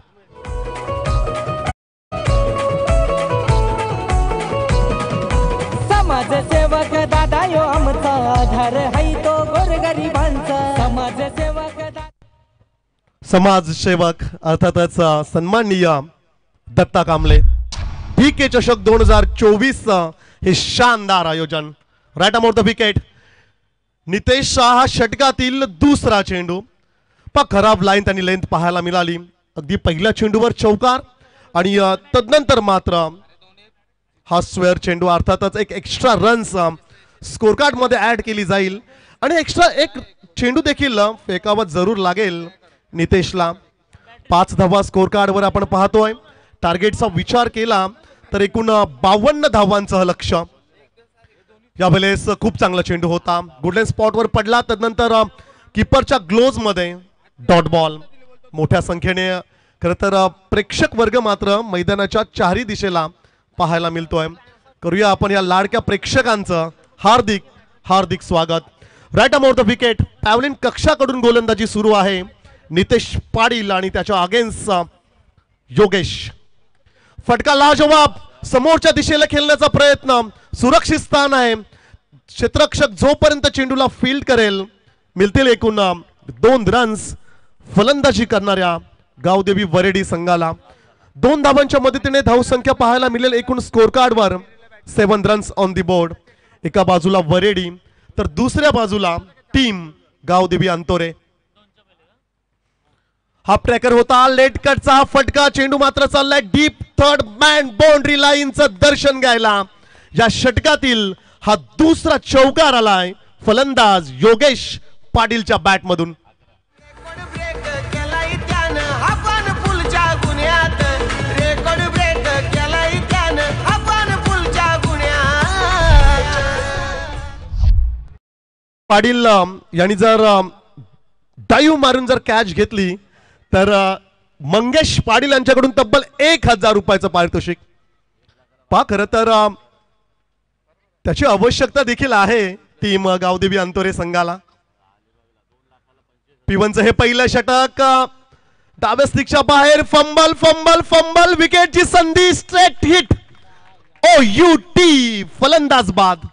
समाजसेवक दादा यो आमचा आधार हाय तो गोरगरिबांचा. समाजसेवक अर्थातच सन्माननीय दत्ता कांबळे. PK चषक 2024 हे शानदार आयोजन. Right around the wicket. Nitesh Shah षटकातील दुसरा चेंडू. खराब लाईन त्यांनी लेंथ पाहायला मिळाली. अगदी पहिल्या चेंडूवर चौकार आणि तदनंतर मात्र हा स्क्वेअर चेंडू. अर्थातच एक एक्स्ट्रा रन्स स्कोर कार्ड मध्ये ऍड केली जाईल आणि एक्स्ट्रा एक चेंडू देखील फेकावत जरूर लागेल नितेशला. 5 धावा स्कोर कार्ड वर आपण पाहतोय. टार्गेटचा विचार केला तर एकूण 52 धावांचं लक्ष्य. यावेळेस खूप चांगला चेंडू होता, गुडलँड स्पॉटवर पडला. तदनंतर कीपरच्या ग्लोव्ज मध्ये डॉट बॉल. मोठ्या संख्येने खरं तर प्रेक्षक वर्ग मात्र मैदानाच्या चारही दिशेला पाहायला मिळतोय. करूया आपण या लाडक्या प्रेक्षकांचं हार्दिक हार्दिक स्वागत. Right around the wicket. Pavilion कक्षाकडून गोलंदाजी सुरू आहे. नितेश पाटील आणि त्याच्या अगेन्स्ट योगेश. फटका लाजवाब. समोरच्या दिशेला खेळण्याचा प्रयत्न. सुरक्षित स्थान आहे. क्षेत्ररक्षक जोपर्यंत चेंडूला फील्ड करेल मिळतील एकूण 2 रन्स फलंदाजी करणाऱ्या गावदेवी वरेडी संघाला. 2 धावांच्या मदतीने धावसंख्या पाहायला मिळेल एकूण स्कोर कार्ड वर 7 रन्स ऑन दी बोर्ड. एका बाजूला वरेडी तर दुसऱ्या बाजूला टीम गावदेवी अंतोरे. हा ट्रॅकर होता. लेट कटचा हा फटका. चेंडू मात्र चाललाय डीप थर्ड मॅन बाउंड्री लाईनचं दर्शन घ्यायला. या षटकातील हा दुसरा चौकार आलाय फलंदाज योगेश पाटीलच्या बॅट मधून. पाटील यांनी जर डाईव्ह मारून जर कॅच घेतली तर मंगेश पाटील यांच्याकडून तब्बल 1000 रुपयाचं पारितोषिक. पहा खरं तर त्याची आवश्यकता देखील आहे टीम गावदेवी अंतोरे संघाला. P1चं हे पहिलं षटक डाव्या स्टिकच्या बाहेर. फंबल फंबल फंबल विकेटची संधी. Straight hit. OUT फलंदाज बाद.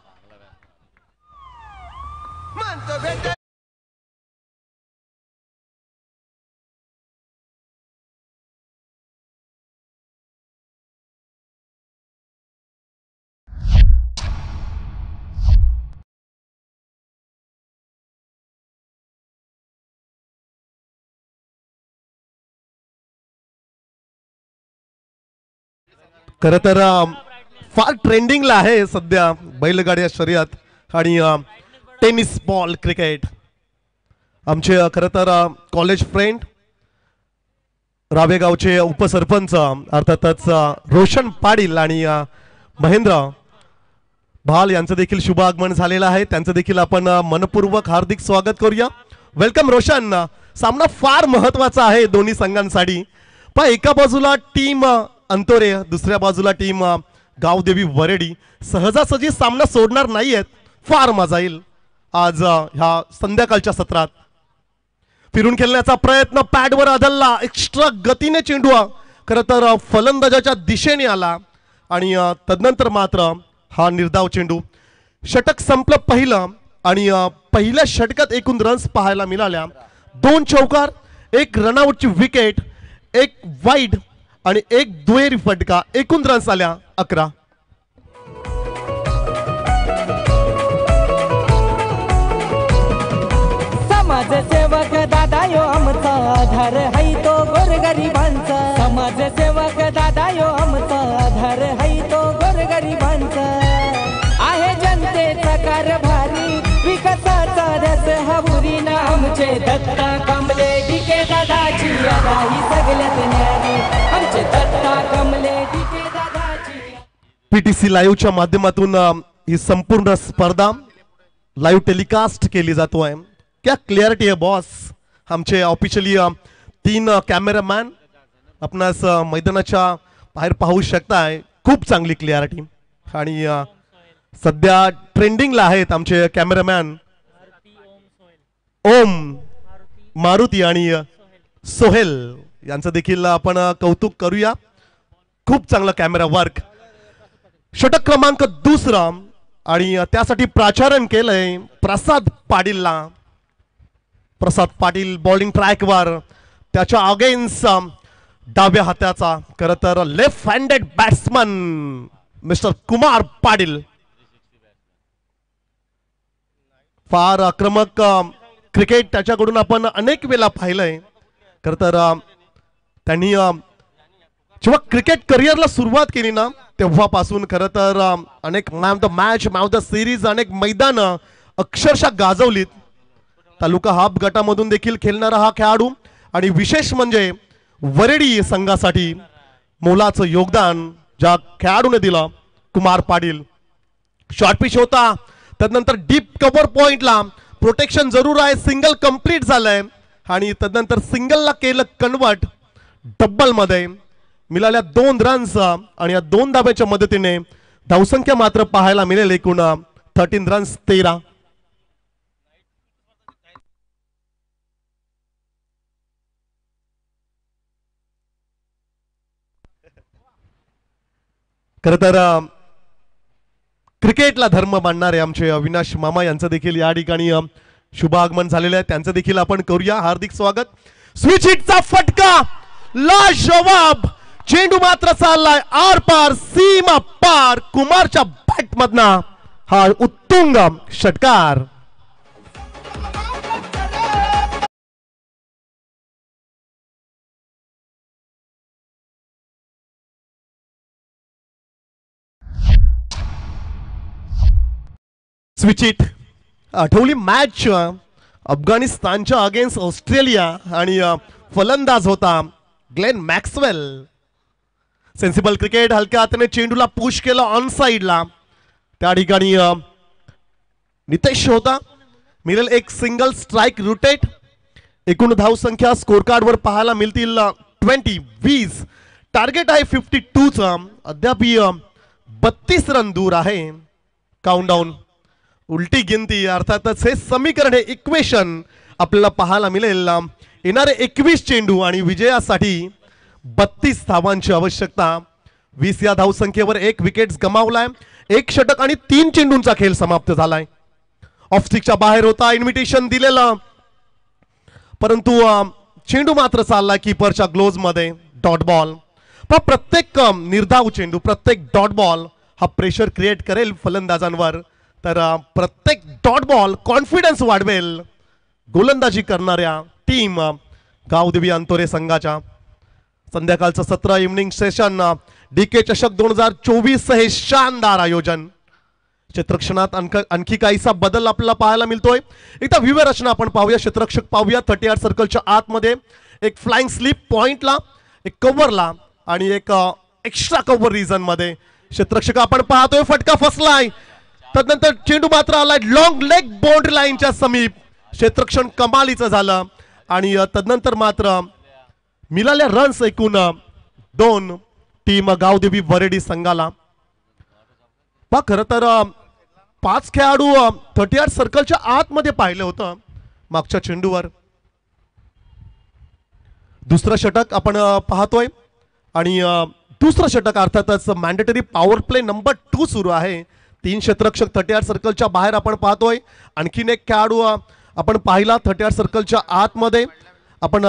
खरं तर फार ट्रेंडिंगला आहे सध्या बैलगाड्या शर्यत आणि टेनिस बॉल क्रिकेट. आमचे खरं तर कॉलेज फ्रेंड रावेगावचे उपसरपंच अर्थातच रोशन पाटील आणि महेंद्र भाल यांचं देखील शुभ आगमन झालेलं आहे. त्यांचं देखील आपण मनपूर्वक हार्दिक स्वागत करूया. वेलकम रोशन. सामना फार महत्वाचा आहे दोन्ही संघांसाठी. पण एका बाजूला टीम अंतोरे, दुसऱ्या बाजूला टीम गावदेवी वरेडी सहजासहजी सामना सोडणार नाहीयेत. फार मजा येईल आज ह्या संध्याकाळच्या सत्रात. फिरून खेळण्याचा प्रयत्न पॅडवर आदलला. एक्स्ट्रा गतीने चेंडू खरं तर फलंदाजाच्या दिशेने आला आणि तदनंतर मात्र हा निर्धाव चेंडू. षटक संपलं पहिलं आणि पहिल्या षटकात एकूण रन्स पाहायला मिळाल्या. 2 चौकार, 1 रनआउटची विकेट, 1 वाईड आणि 1 दुहेरी फटका. एकूण रन्स आल्या 11. समाजसेवक दादा यो आमचा आधार हाय तो गोरगरिबांचा. समाजसेवक दादा यो आमचा आधार हाय तो गोरगरिबांचा. आहे जनतेचा कारभारी विकासाचा रस हावरी ना आमचे दत्ता कमले डिके दादाची राही सगळ्यात न्यारी. आमचे दत्ता कमले डिके दादाची. PTC लाईव्हच्या माध्यमातून ही संपूर्ण स्पर्धा लाईव्ह टेलिकास्ट केली जातो आहे. क्या क्लिअरिटी आहे बॉस. आमचे ऑफिशियली 3 कॅमेरामॅन आपणास मैदानाच्या बाहेर पाहू शकताय. खूप चांगली क्लिअरिटी आणि सध्या ट्रेंडिंगला आहेत आमचे कॅमेरामॅन ओम, मारुती आणि सोहेल यांचं देखील आपण कौतुक करूया. खूप चांगला कॅमेरा वर्क. षटक क्रमांक 2 आणि त्यासाठी प्राचारण केलंय प्रसाद पाटीलला. प्रसाद पाटील बॉलिंग ट्रॅकवर. त्याच्या अगेन्स्ट डाव्या हाताचा खरं तर left handed batsman mister Kumar Patil. फार आक्रमक क्रिकेट त्याच्याकडून आपण अनेक वेळा पाहिलंय. खरं तर त्यांनी जेव्हा क्रिकेट करिअरला सुरुवात केली ना तेव्हापासून खरं तर अनेक man of the match, man of the series, अनेक मैदानं अक्षरशः गाजवलीत. तालुका हाफ गटामधून देखील खेळणारा हा खेळाडू आणि विशेष म्हणजे वरेडी संघासाठी मोलाचं योगदान ज्या खेळाडूने दिलं कुमार पाटील. शॉर्ट पिच होता, तदनंतर डीप कव्हर पॉइंटला प्रोटेक्शन जरूर आहे. सिंगल कंप्लीट झालंय आणि तदनंतर सिंगलला केलं कन्वर्ट. डबल मध्ये मिळाल्या 2 रन्स आणि या 2 धाब्याच्या मदतीने धावसंख्या मात्र पाहायला मिळेल एकूण 13 रन्स 13. खरं तर क्रिकेटला धर्म मानणारे आमचे अविनाश मामा यांचं देखील या ठिकाणी शुभ आगमन झालेलं आहे. त्यांचं देखील आपण करूया हार्दिक स्वागत. स्विच हिटचा फटका लाजवाब. चेंडू मात्र चाललाय आर पार सीमा पार. कुमारच्या बॅट मधना हा उत्तुंग षटकार. Switch hit. आठवली मॅच अफगाणिस्तानच्या अगेन्स्ट ऑस्ट्रेलिया आणि फलंदाज होता ग्लेन मॅक्सवेल. Sensible cricket. हलक्या हाताने चेंडूला पुश केलं ऑन साइडला. त्या ठिकाणी नितेश होता. मिळेल एक सिंगल स्ट्राइक रोटेट. एकूण धावसंख्या स्कोर कार्डवर पाहायला मिळतील 20. टार्गेट आहे 52चा. अद्याप 32 रन दूर आहे. काउंटडाऊन उलटी गिनती अर्थातच हे समीकरण हे इक्वेशन आपल्याला पाहायला मिळेल. येणारे 21 चेंडू आणि विजयासाठी 32 धावांची आवश्यकता. 20 या धावसंख्येवर 1 विकेट गमावलाय. 1 षटक आणि 3 चेंडूंचा खेळ समाप्त झालाय. ऑफस्टिकच्या बाहेर होता इन्व्हिटेशन दिलेलं, परंतु चेंडू मात्र चालला कीपरच्या ग्लोव्ज मध्ये. Dot ball. पण प्रत्येक निर्धाव चेंडू, प्रत्येक डॉट बॉल हा प्रेशर क्रिएट करेल फलंदाजांवर. तर प्रत्येक डॉट बॉल कॉन्फिडन्स वाढवेल गोलंदाजी करणाऱ्या टीम गावदेवी अंतोरे संघाच्या. संध्याकाळचं 17 इव्हनिंग सेशन DK चषक 2024 हे शानदार आयोजन. क्षेत्ररक्षणात आणखी काहीसा बदल आपल्याला पाहायला मिळतोय. एकदा व्यूव्हरचना आपण पाहूया. क्षेत्ररक्षक पाहूया 38 सर्कलच्या आतमध्ये. एक फ्लाइंग स्लिप पॉइंटला, एक कव्हरला आणि एक एक्स्ट्रा कव्हर रिजन मध्ये क्षेत्ररक्षक आपण पाहतोय. फटका फसलाय. तदनंतर चेंडू मात्र आलाय लॉंग लेग बाउंड्री लाईनच्या समीप. क्षेत्ररक्षण कमालीचं झालं आणि तदनंतर मात्र मिळाल्या रन्स एकूण 2 टीम गावदेवी वरेडी संघाला. पहा खरं तर 5 खेळाडू 38 सर्कलच्या आतमध्ये पाहिलं होतं मागच्या चेंडूवर. दुसरं षटक आपण पाहतोय आणि दुसरं षटक अर्थातच मॅन्डेटरी पॉवर प्ले नंबर 2 सुरू आहे. 3 क्षेत्ररक्षक 38 सर्कलच्या बाहेर आपण पाहतोय. आणखीन एक खेळाडू आपण पाहिला 38 सर्कलच्या आतमध्ये आपण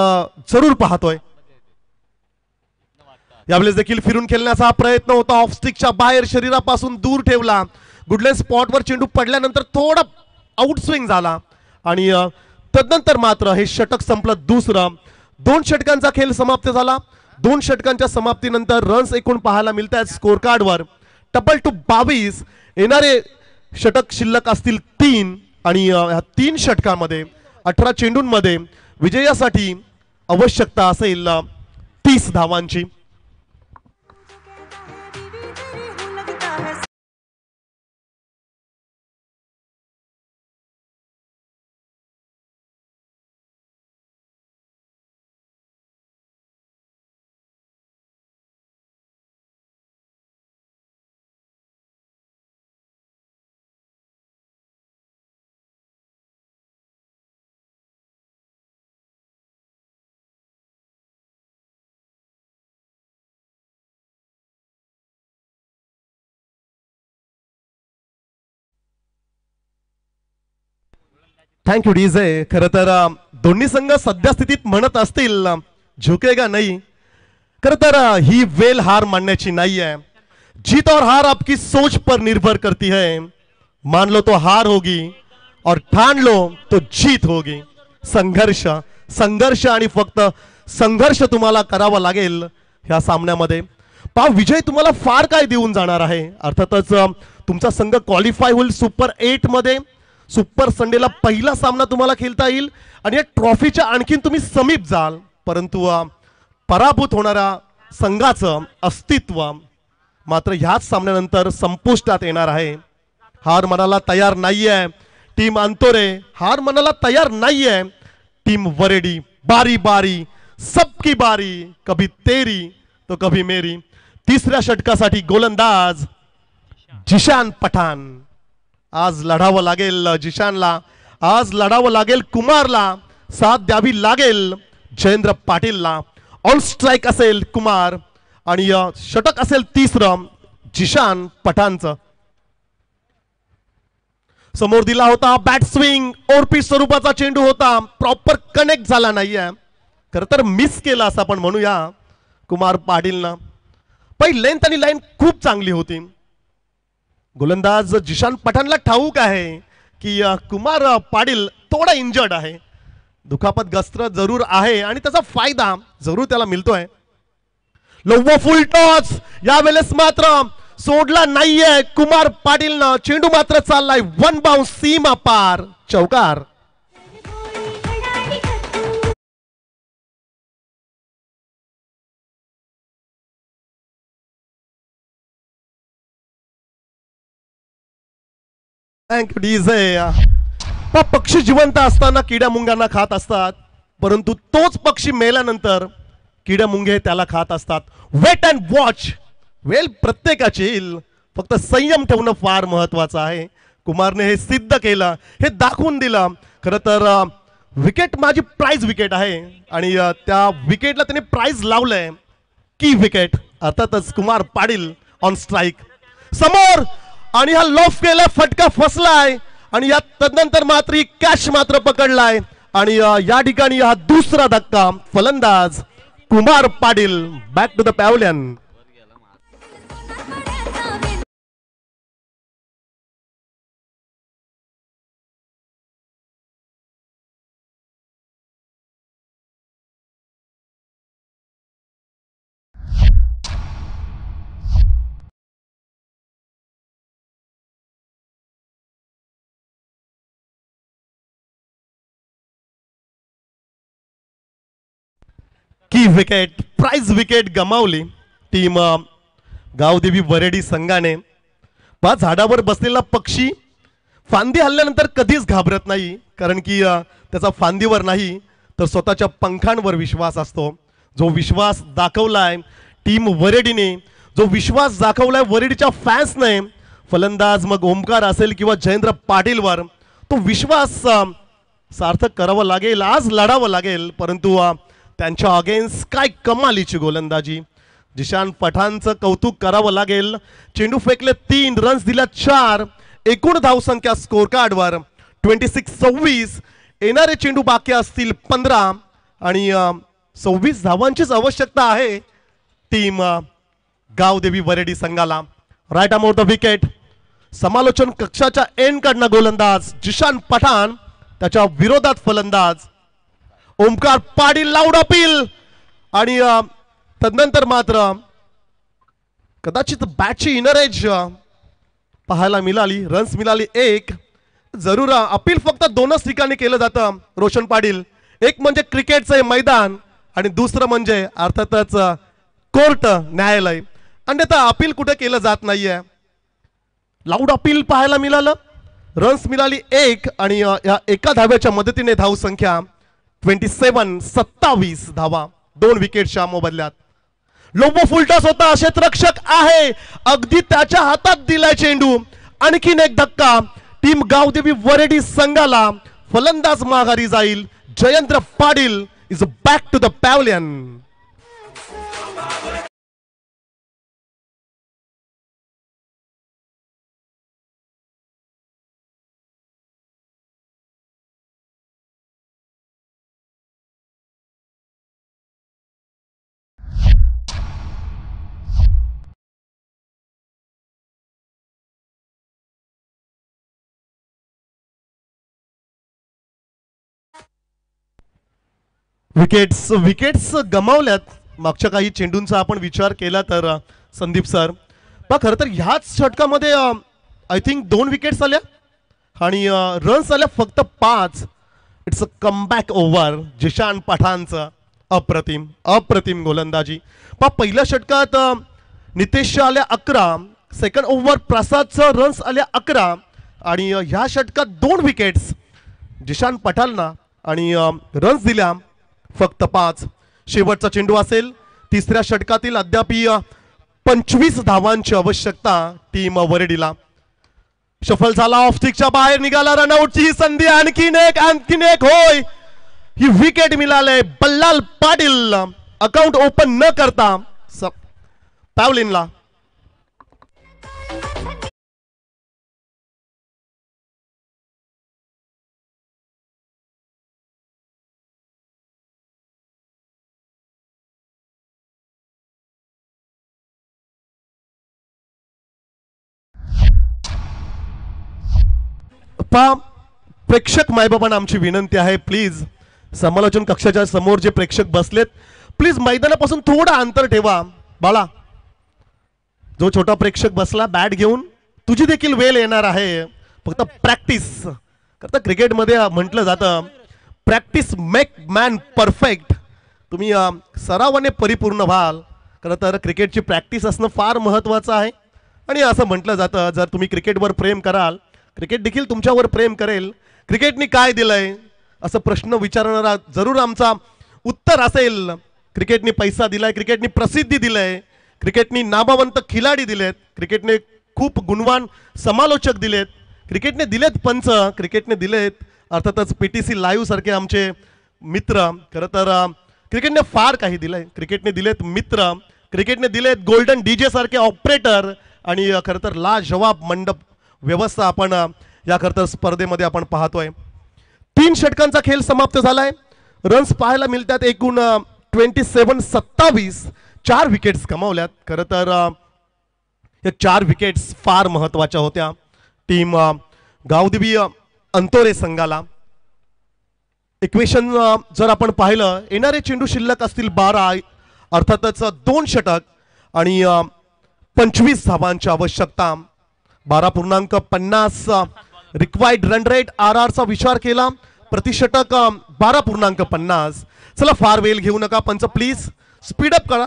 जरूर पाहतोय. यावेळेस देखील फिरून खेळण्याचा हा प्रयत्न होता. ऑफस्टिकच्या बाहेर शरीरापासून दूर ठेवला. गुडलेन स्पॉटवर चेंडू पडल्यानंतर थोडा आउटस्विंग झाला आणि तदनंतर मात्र हे षटक संपलं. दुसरं 2 षटकांचा खेळ समाप्त झाला. 2 षटकांच्या समाप्तीनंतर रन्स एकूण पाहायला मिळत आहेत स्कोर कार्डवर टपल टू 22. येणारे षटक शिल्लक असतील 3 आणि ह्या 3 षटकांमध्ये 18 चेंडूंमध्ये विजयासाठी आवश्यकता असेल 30 धावांची. Thank you DJ. खरं तर दोन्ही संघ सध्या स्थितीत म्हणत असतील झुकेगा नाही. खरं तर ही वेल हार मानण्याची नाही है. जीत और हार आपकी सोच पर निर्भर करती है. मान लो तो हार होगी और ठान लो तो जीत होगी. संघर्ष संघर्ष आणि फक्त संघर्ष तुम्हाला करावा लागेल ह्या सामन्यामध्ये. पहा विजय तुम्हाला फार काय देऊन जाणार आहे. अर्थातच तुमचा संघ क्वालिफाय होईल सुपर 8 मध्ये. सुपर संडेला पहिला सामना तुम्हाला खेळता येईल आणि या ट्रॉफीच्या आणखीन तुम्ही समीप जाल. परंतु पराभूत होणाऱ्या संघाचं अस्तित्व मात्र ह्याच सामन्यानंतर संपुष्टात येणार आहे. हार मनाला तयार नाहीये टीम अंतोरे. हार मनाला तयार नाहीये टीम वरेडी. बारी बारी सबकी बारी, कभी तेरी तो कभी मेरी. तिसऱ्या षटकासाठी गोलंदाज जिशान पठाण. आज लढावं लागेल जिशानला. आज लढावं लागेल कुमारला. साथ द्यावी लागेल जयेंद्र पाटीलला. ऑन स्ट्राइक असेल कुमार आणि षटक असेल तिसरं जिशान पठाणचं. समोर दिला होता बॅट स्विंग ओरपी स्वरूपाचा चेंडू होता. प्रॉपर कनेक्ट झाला नाहीये. खरं तर मिस केला असं आपण म्हणूया कुमार पाटीलनं. पहिली लेंथ आणि लाईन खूप चांगली होती. गोलंदाज जिशान पठाणला ठाऊक आहे की कुमार पाटील थोडा इंजर्ड आहे. दुखापतग्रस्त जरूर आहे आणि त्याचा फायदा जरूर त्याला मिळतोय. लोव फुल टॉस यावेळेस मात्र सोडला नाहीये कुमार पाटीलनं. चेंडू मात्र चाललाय 1 बाउंस सीमा पार. चौकार. Thank you DJ. पक्षी जिवंत असताना किड्या मुंग्यांना खात असतात, परंतु तोच पक्षी मेल्यानंतर किड्या मुंगे त्याला खात असतात. Weight and watch. वेल प्रत्येकाची येईल, फक्त संयम ठेवणं फार महत्वाचं आहे. कुमारने हे सिद्ध केलं, हे दाखवून दिलं. खरं तर विकेट माझी प्राइज विकेट आहे आणि त्या विकेटला त्याने प्राइज लावलंय की विकेट, अर्थातच कुमार पाटील ऑन स्ट्राईक समोर आणि हा लॉफ केला, फटका फसलाय आणि या तदनंतर मात्र ही कॅच मात्र पकडलाय आणि या ठिकाणी हा दुसरा धक्का. फलंदाज Kumar Patil back to the pavilion. Key wicket, prize wicket गमावली टीम गावदेवी वरेडी संघाने. झाडावर बसलेला पक्षी फांदी हल्ल्यानंतर कधीच घाबरत नाही, कारण की त्याचा फांदीवर नाही तर स्वतःच्या पंखांवर विश्वास असतो. जो विश्वास दाखवलाय टीम वरेडीने, जो विश्वास दाखवलाय वरेडीच्या फॅन्सने, फलंदाज मग ओमकार असेल किंवा जयेंद्र पाटीलवर, तो विश्वास सार्थक करावा लागेल. आज लढावं लागेल, परंतु त्यांच्या अगेन्स्ट काय कमालीची गोलंदाजी. जिशान पठाणचं कौतुक करावं लागेल. चेंडू फेकले 3, रन्स दिल्या 4, एकूण धावसंख्या स्कोर कार्डवर 26-26. येणारे चेंडू बाकी असतील 15 आणि 26 धावांचीच आवश्यकता आहे टीम गावदेवी वरेडी संघाला. Right arm the wicket. समालोचन कक्षाच्या एंड कडनं गोलंदाज जिशान पठाण, त्याच्या विरोधात फलंदाज ओमकार पाटील. लाऊड अपील आणि तदनंतर मात्र कदाचित बॅटची इनर एज पाहायला मिळाली. रन्स मिळाली 1. जरूर अपील फक्त 2च ठिकाणी केलं जातं रोशन पाटील. एक म्हणजे क्रिकेटचं मैदान आणि दुसरं म्हणजे अर्थातच कोर्ट, न्यायालय. अन्यथा अपील कुठे केलं जात नाहीये. लाऊड अपील पाहायला मिळालं. रन्स मिळाली 1 आणि या एका धाव्याच्या मदतीने धावसंख्या 27-27 धावा 2 विकेटच्या मोबदल्यात. लोबो फुलटॉस होता, क्षेत्ररक्षक आहे, अगदी त्याच्या हातात दिलाय चेंडू. आणखीन एक धक्का टीम गावदेवी वरेडी संघाला. फलंदाज माघारी जाईल. Jayendra Patil is back to the pavilion. Wickets गमावल्यात. मागच्या काही चेंडूंचा आपण विचार केला तर संदीप सर खरं तर ह्याच षटकामध्ये आय थिंक 2 विकेट्स आल्या आणि रन्स आल्या फक्त 5. It's a comeback over Zeeshan पठाणचं. अप्रतिम गोलंदाजी. पहिल्या षटकात नितेशच्या आल्या 11, सेकंड ओव्हर प्रसादचं रन्स आल्या 11 आणि ह्या षटकात 2 विकेट्स जिशान पठाणला आणि रन्स दिल्या फक्त 5. शेवटचा चेंडू असेल तिसऱ्या षटकातील. अद्याप 25 धावांची आवश्यकता टीम वरेडीला. शफल झाला, ऑफ स्टिकच्या बाहेर निघाला, रनआउटची ही संधी. आणखीन एक होय, ही विकेट मिळाले बल्लाल पाटील. अकाउंट ओपन न करता पॅव्हलिनला. प्रेक्षक मायबाबांना आमची विनंती आहे, प्लीज समालोचन कक्षाच्या समोर जे प्रेक्षक बसलेत, प्लीज मैदानापासून थोडं अंतर ठेवा. बाळा, जो छोटा प्रेक्षक बसला बॅट घेऊन, तुझी देखील वेळ येणार आहे. फक्त प्रॅक्टिस करता. क्रिकेटमध्ये म्हटलं जातं प्रॅक्टिस मेक मॅन परफेक्ट. तुम्ही सरावाने परिपूर्ण व्हाल. खरं तर क्रिकेटची प्रॅक्टिस असणं फार महत्त्वाचं आहे आणि असं म्हटलं जातं जर तुम्ही क्रिकेटवर प्रेम कराल, क्रिकेट देखील तुमच्यावर प्रेम करेल. क्रिकेटने काय दिलंय असं प्रश्न विचारणारा जरूर आमचा उत्तर असेल. क्रिकेटने पैसा दिलाय, क्रिकेटने प्रसिद्धी दिलंय, क्रिकेटने नामवंत खिलाडी दिलेत, क्रिकेटने खूप गुणवान समालोचक दिलेत, क्रिकेटने दिलेत पंच, क्रिकेटने दिलेत अर्थातच PTC लाईव्ह सारखे आमचे मित्र. खरं तर क्रिकेटने फार काही दिलंय. क्रिकेटने दिलेत मित्र, क्रिकेटने दिलेत गोल्डन DJ सारखे ऑपरेटर आणि खरं तर लाजवाब मंडप व्यवस्था आपण या खरं तर स्पर्धेमध्ये आपण पाहतोय. 3 षटकांचा खेळ समाप्त झालाय. रन्स पाहायला मिळतात एकूण 27-27. 4 विकेट्स गमावल्यात. खरं तर या 4 विकेट्स फार महत्वाच्या होत्या टीम गावदेवी अंतोरे संघाला. इक्वेशन जर आपण पाहिलं, येणारे चेंडू शिल्लक असतील 12, अर्थातच 2 षटक आणि 25 धावांची आवश्यकता. 12.50 रिक्वायर्ड रन रेट. RRचा विचार केला प्रतिषटक 12.50. चला फार वेळ घेऊ नका पंच, प्लीज स्पीडअप करा,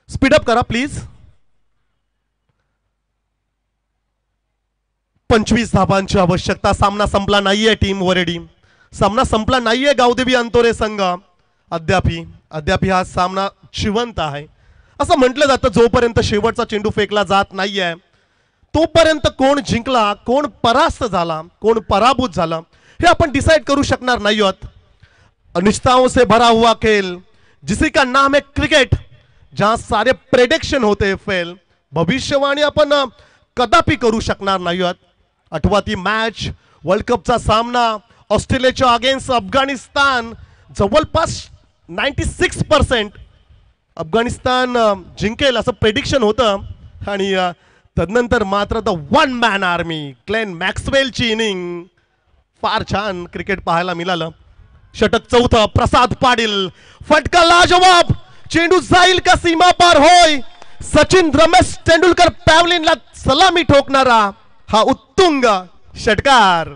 स्पीडअप करा प्लीज. 25 धावांची आवश्यकता. सामना संपला नाहीये टीम वरेडी, सामना संपला नाहीये गावदेवी अंतोरे संघ. अद्यापि हा सामना जिवंत आहे. असं म्हटलं जातं जोपर्यंत शेवटचा चेंडू फेकला जात नाहीये तोपर्यंत कोण जिंकला, कोण परास्त झाला, कोण पराभूत झाला हे आपण डिसाइड करू शकणार नाही आहोत. अनिश्चितताओं से भरा हुआ खेल, जिसी का नाम है क्रिकेट, जहां सारे प्रेडिक्शन होते फेल. भविष्यवाणी आपण कदापि करू शकणार नाही आहोत. 8वी मॅच, वर्ल्ड कपचा सामना ऑस्ट्रेलियाच्या अगेन्स्ट अफगाणिस्तान. जवळपास 96% अफगाणिस्तान जिंकेल असं प्रेडिक्शन होतं आणि तदनंतर मात्र the one man army Glenn मॅक्सवेलची इनिंग. फार छान क्रिकेट पाहायला मिळालं. षटक 4, प्रसाद पाटील, फटका लाजवाब, चेंडू जाईल का सीमा पार होय. सचिन रमेश तेंडुलकर पॅव्हलिनला सलामी ठोकणारा हा उत्तुंग षटकार.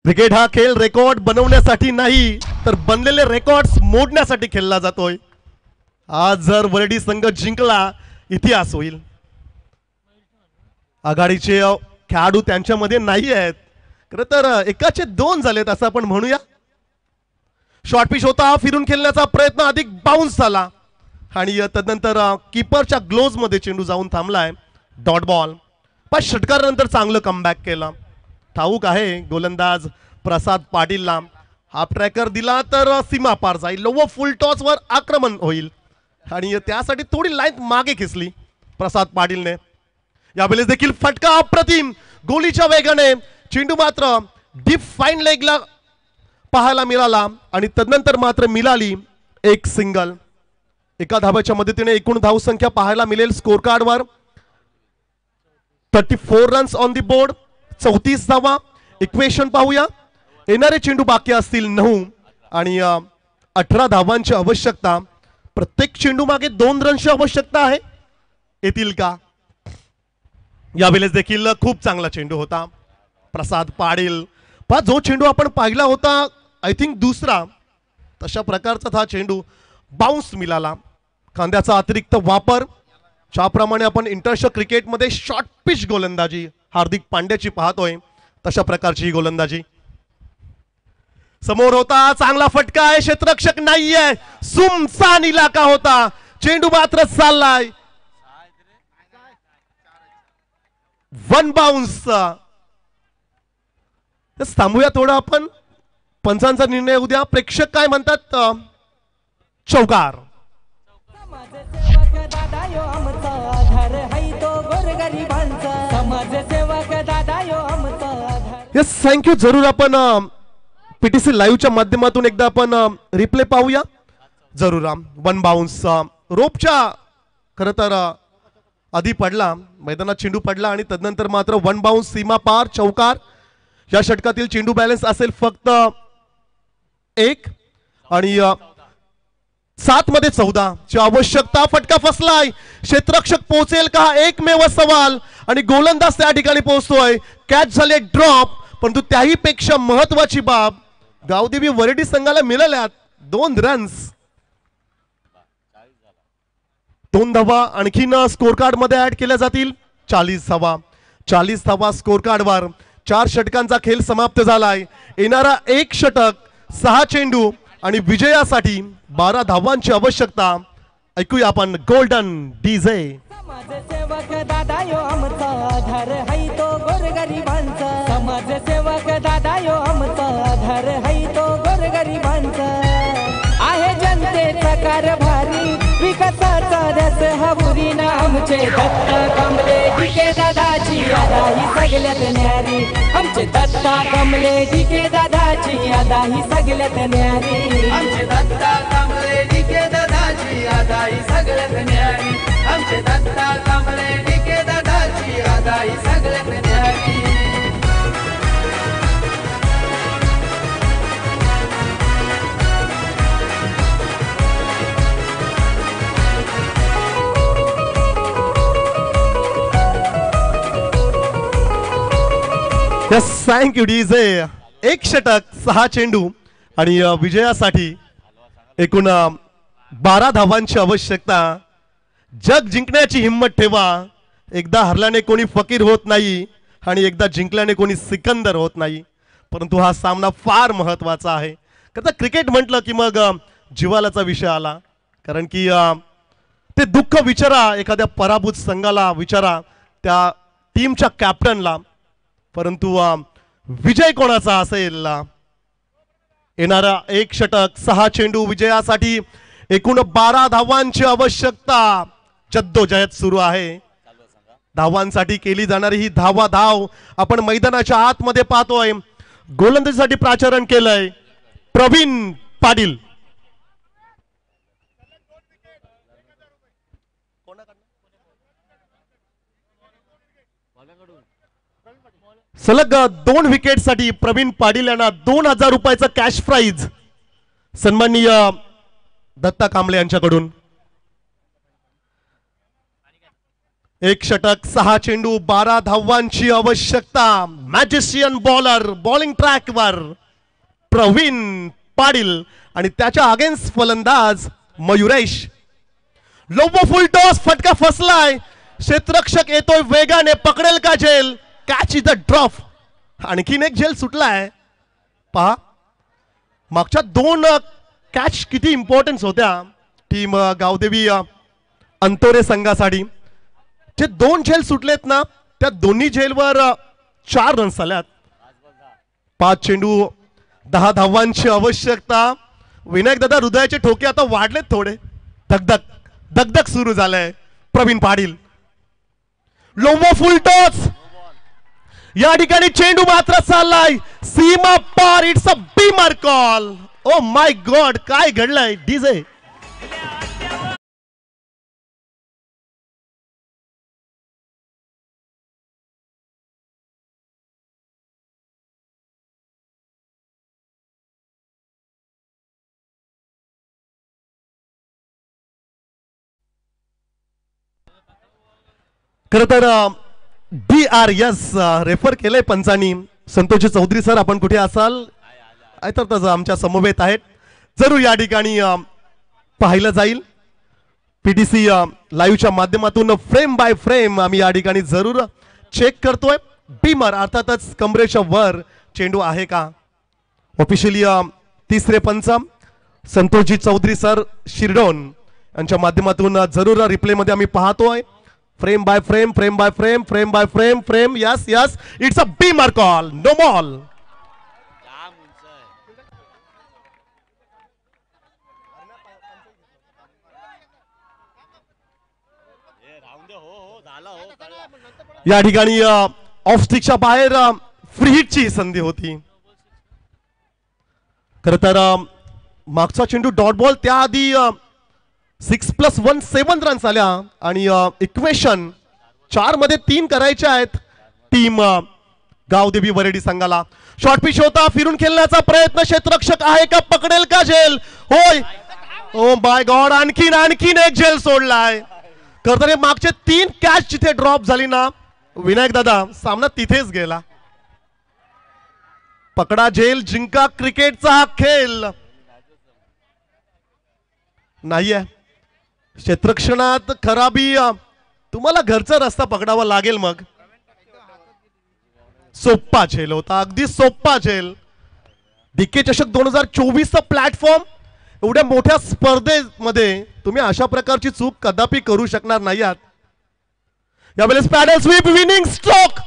क्रिकेट हा खेळ रेकॉर्ड बनवण्यासाठी नाही तर बनलेले रेकॉर्ड्स मोडण्यासाठी खेळला जातोय. आज जर वरडी संघ जिंकला इतिहास होईल. आघाडीचे खेळाडू त्यांच्यामध्ये नाही आहेत. खरं तर एकाचे 2 झालेत असं आपण म्हणूया. शॉर्ट पिच होता, फिरून खेळण्याचा प्रयत्न अधिक बाउन्स झाला आणि तदनंतर कीपरच्या ग्लोव्ज मध्ये चेंडू जाऊन थांबलाय. Dot ball. 5 षटकारानंतर चांगलं कमबॅक केलं. ठाऊक आहे गोलंदाज प्रसाद पाटीलला हाफ ट्रॅकर दिला तर सीमा पार जाईल, व फुल टॉस वर आक्रमण होईल आणि त्यासाठी थोडी लाईन मागे खेचली प्रसाद पाटीलने. यावेळेस देखील फटका अप्रतिम, गोलीच्या वेगाने चेंडू मात्र डीप फाईन लेगला पाहायला मिळाला आणि तदनंतर मात्र मिळाली एक सिंगल. एका धाब्याच्या मदतीने एकूण धावसंख्या पाहायला मिळेल स्कोर कार्डवर. 34 रन्स ऑन दी बोर्ड, 34 धावा. इक्वेशन पाहूया. येणारे चेंडू बाकी असतील 9 आणि 18 धावांची आवश्यकता. प्रत्येक चेंडू मागे 2 रनची आवश्यकता आहे. येतील का? यावेळेस देखील खूप चांगला चेंडू होता. प्रसाद पाटील पहा, जो चेंडू आपण पाहिला होता आय थिंक दुसरा, तशा प्रकारचा हा चेंडू बाउन्स मिळाला. खांद्याचा अतिरिक्त वापर, ज्याप्रमाणे आपण इंटरनॅशनल क्रिकेटमध्ये शॉर्ट पिच गोलंदाजी हार्दिक पांड्याची पाहतोय तशा प्रकारची ही गोलंदाजी. समोर होता, चांगला फटका आहे, क्षेत्ररक्षक नाहीये, सुमसान इलाका होता, चेंडू मात्र चाललाय. 1 बाउन्स. थांबूया थोडं आपण, पंचांचा निर्णय उद्या. प्रेक्षक काय म्हणतात? चौकार. Yes, thank you. जरूर आपण PTC लाईव्हच्या माध्यमातून एकदा आपण रिप्ले पाहूया जरूर. 1 बाउन्स रोपच्या खरं तर आधी पडला, मैदानात चेंडू पडला आणि तदनंतर मात्र 1 बाउन्स सीमा पार चौकार. या षटकातील चेंडू बॅलन्स असेल फक्त 1 आणि 7 मध्ये 14 ची आवश्यकता. फटका फसलाय, क्षेत्ररक्षक पोहोचेल का? एकमेव सवाल आणि गोलंदाज त्या ठिकाणी पोहोचतोय. कॅच झाले ड्रॉप, परंतु त्याही पेक्षा महत्वाची बाब गावदेवी वरडी संघाला मिळाल्यात 2 रन्स. 2 धावा आणखीन स्कोर कार्ड मध्ये ऍड केल्या जातील. 40 धावा. 40 धावा स्कोर कार्डवर. 4 षटकांचा खेळ समाप्त झालाय. येणारा 1 षटक 6 चेंडू आणि विजयासाठी 12 धावांची आवश्यकता. ऐकूया आपण गोल्डन डीजे. समाजसेवक दादा यो आमचा आधार हाय तो गोरगरिबांचा. समाजसेवक दादा यो आमचा आधार हाय तो गोरगरिबांचा. आहे जनतेचा कारभारी विकासाचा रस हवुरी ना आमचे दत्ता कमले डिके दादाची यादा ही सगळ्यात न्यारी. आमचे दत्ता कमले डिके दादाची यादा ही सगळ्यात न्यारी. आमचे दत्ता कांबळे डिके दादाची यादा ही सगळ्यात न्यारी. आमचे दत्ता कांबळे डिके दादाची यादा ही सगळ्यात न्यारी. Yes thank you DJ. 1 षटक 6 चेंडू आणि विजयासाठी एकूण 12 धावांची आवश्यकता. जग जिंकण्याची हिंमत ठेवा. एकदा हरल्याने कोणी फकीर होत नाही आणि एकदा जिंकल्याने कोणी सिकंदर होत नाही. परंतु हा सामना फार महत्वाचा आहे. कारण क्रिकेट म्हटलं की मग जिवालाचा विषय आला. कारण की ते दुःख विचारा एखाद्या पराभूत संघाला, विचारा त्या टीमच्या कॅप्टनला. परंतु विजय कोणाचा असेल. येणारा 1 षटक 6 चेंडू विजयासाठी एकूण 12 धावांची आवश्यकता. जद्दोजहद सुरू आहे. धावांसाठी केली जाणारी ही धाव आपण मैदानाच्या आतमध्ये पाहतोय. गोलंदाजीसाठी प्राचारण केलंय प्रवीण पाटील. सलग 2 विकेटसाठी प्रवीण पाटील यांना 2000 रुपयाचं कॅश प्राइज सन्माननीय दत्ता कांबळे यांच्याकडून. 1 षटक 6 चेंडू 12 धावांची आवश्यकता. मॅजिशियन बॉलर बॉलिंग ट्रॅकवर प्रवीण पाटील आणि त्याच्या अगेन्स्ट फलंदाज मयुरेश. Lobo full toss. फटका फसलाय. क्षेत्ररक्षक येतोय वेगाने. पकडेल का झेल. Catch is the drop. आणखीन एक झेल सुटलाय. पहा मागच्या 2 कॅच किती इम्पॉर्टन्स होत्या टीम गावदेवी अंतोरे संघासाठी. जे 2 झेल सुटलेत ना त्या दोन्ही झेलवर 4 रन्स आल्यात. 5 चेंडू 10 धावांची आवश्यकता. विनायक दादा हृदयाचे ठोके आता वाढलेत थोडे. धगधग धगधग सुरू झालंय. प्रवीण पाटील. लोबो फुल टॉस. या ठिकाणी चेंडू मात्र चाललाय सीमा पार. It's a beamer call. Oh my god काय घडलंय डीजे. खर तर DRS रेफर केलंय पंचांनी. संतोषजी चौधरी सर आपण कुठे असाल. तर आमच्या समवेत आहेत. जरूर या ठिकाणी पाहिलं जाईल. PTC लाईव्हच्या माध्यमातून फ्रेम बाय फ्रेम आम्ही या ठिकाणी जरूर चेक करतोय. बीमर अर्थातच कमरेच्या वर चेंडू आहे का. ऑफिशियली 3रे पंच संतोषजी चौधरी सर शिरडोन यांच्या माध्यमातून जरूर रिप्ले मध्ये आम्ही पाहतोय. Frame by frame, frame by frame, frame by frame, frame. Yes yes it's a beamer call. No ball. या ठिकाणी ऑफ स्टिकच्या बाहेर फ्री हिटची संधी होती. खर तर मागचा चेंडू डॉट बॉल. त्याआधी 6+1 7 रन्स आल्या आणि इक्वेशन 4 मध्ये 3 करायचे आहेत टीम गावदेवी वरेडी संघाला. शॉर्ट पिच होता. फिरून खेळण्याचा प्रयत्न. क्षेत्ररक्षक आहे का. पकडेल का झेल. होय. ओ माय गॉड. आणखीन एक झेल सोडलाय. खरं तर मागचे 3 कॅच जिथे ड्रॉप झाली ना विनायक दादा सामना तिथेच गेला. पकडा झेल जिंका क्रिकेटचा हा खेळ नाहीये. क्षेत्रक्षणात खराबी, तुम्हाला घरचा रस्ता पकडावा लागेल. मग सोप्पा झेल होता, अगदी सोप्पा झेल. डीके चषक 2024चा प्लॅटफॉर्म, एवढ्या मोठ्या स्पर्धेमध्ये तुम्ही अशा प्रकारची चूक कदापि करू शकणार नाही आहात. यावेळेस पॅडल स्वीप, विनिंग स्ट्रोक,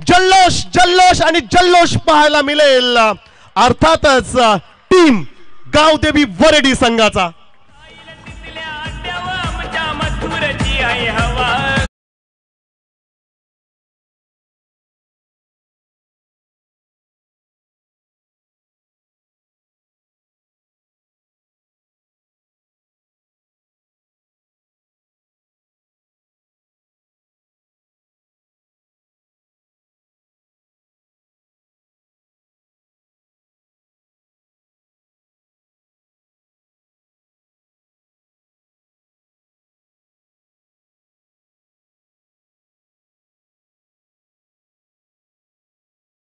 जल्लोष जल्लोष आणि जल्लोष पाहायला मिळेल. अर्थातच टीम गावदेवी वरेडी संघाचा.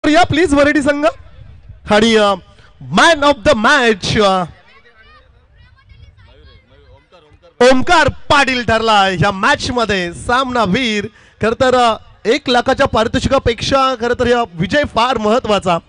या प्लीज वरेडी संघ. आणि man of the match Omkar Patil ठरला या मॅच मध्ये. सामनावीर. खर तर 1 लाखाच्या पारितोषिकापेक्षा खर तर या विजय फार महत्वाचा.